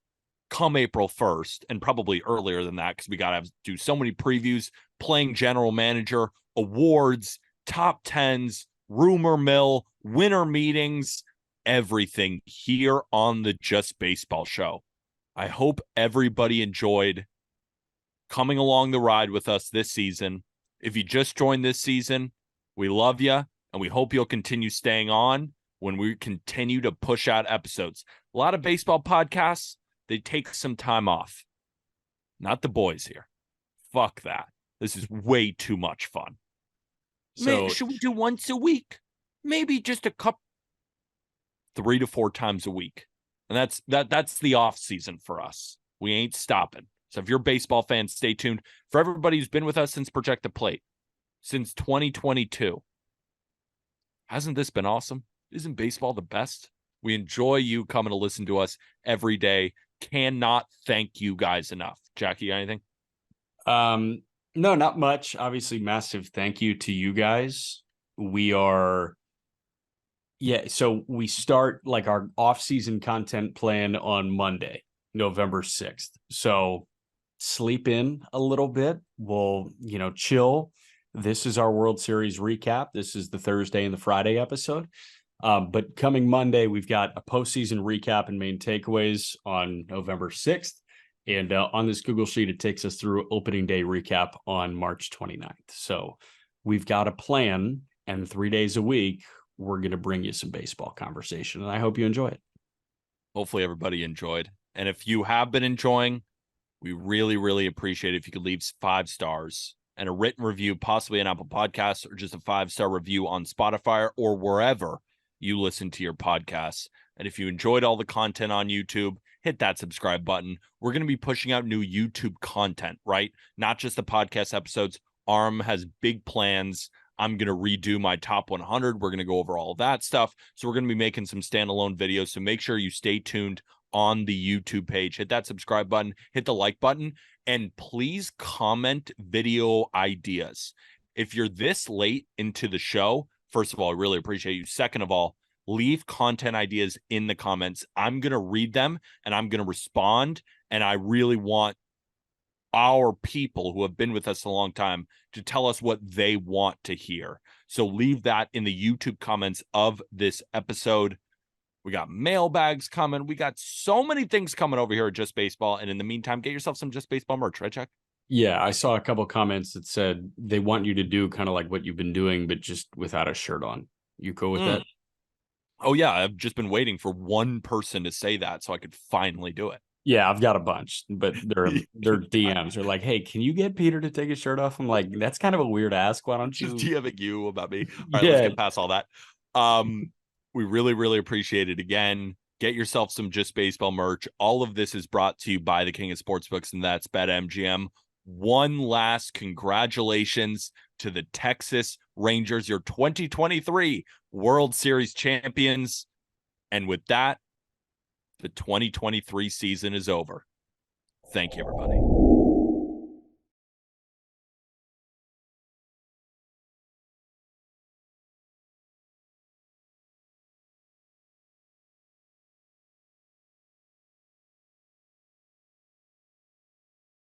come April 1st, and probably earlier than that, because we got to do so many previews, playing general manager, awards, top 10s, rumor mill, winter meetings, everything here on the Just Baseball Show. I hope everybody enjoyed coming along the ride with us this season. If you just joined this season, we love you, and we hope you'll continue staying on when we continue to push out episodes. A lot of baseball podcasts, they take some time off. Not the boys here. Fuck that. This is way too much fun. So should we do once a week? Maybe just a couple, 3 to 4 times a week. And that's the off season for us. We ain't stopping. So if you're a baseball fan, stay tuned. For everybody who's been with us since Project the Plate, since 2022, hasn't this been awesome? Isn't baseball the best? We enjoy you coming to listen to us every day. Cannot thank you guys enough. Jackie, you got anything? No, not much. Obviously, massive thank you to you guys. So we start like our off-season content plan on Monday, November 6th. So sleep in a little bit. We'll, chill. This is our World Series recap. This is the Thursday and the Friday episode. But coming Monday, we've got a postseason recap and main takeaways on November 6th. And on this Google Sheet, it takes us through opening day recap on March 29th. So we've got a plan. And 3 days a week, we're going to bring you some baseball conversation. And I hope you enjoy it. Hopefully everybody enjoyed. And if you have been enjoying, we really, really appreciate it if you could leave 5 stars and a written review, possibly on Apple Podcasts, or just a 5-star review on Spotify or wherever you listen to your podcasts. And if you enjoyed all the content on YouTube, hit that subscribe button. We're going to be pushing out new YouTube content, right? Not just the podcast episodes. ARM has big plans. I'm going to redo my top 100. We're going to go over all of that stuff. So we're going to be making some standalone videos. So make sure you stay tuned on the YouTube page. Hit that subscribe button, hit the like button, and please comment video ideas. If you're this late into the show, first of all, I really appreciate you. Second of all, leave content ideas in the comments. I'm going to read them and I'm going to respond. And I really want our people who have been with us a long time to tell us what they want to hear. So leave that in the YouTube comments of this episode. We got mailbags coming. We got so many things coming over here at Just Baseball. And in the meantime, get yourself some Just Baseball merch, right, Chuck? Yeah, I saw a couple comments that said they want you to do kind of like what you've been doing, but just without a shirt on. You go with that? Oh, yeah. I've just been waiting for one person to say that so I could finally do it. Yeah, I've got a bunch, but their DMs are like, "Hey, can you get Peter to take his shirt off?" I'm like, "That's kind of a weird ask. Why don't you?" Just DMing you about me. All right, let's get past all that. We really, really appreciate it. Again, get yourself some Just Baseball merch. All of this is brought to you by the King of Sportsbooks, and that's BetMGM. One last congratulations to the Texas Rangers, your 2023 World Series champions. And with that, the 2023 season is over. Thank you, everybody.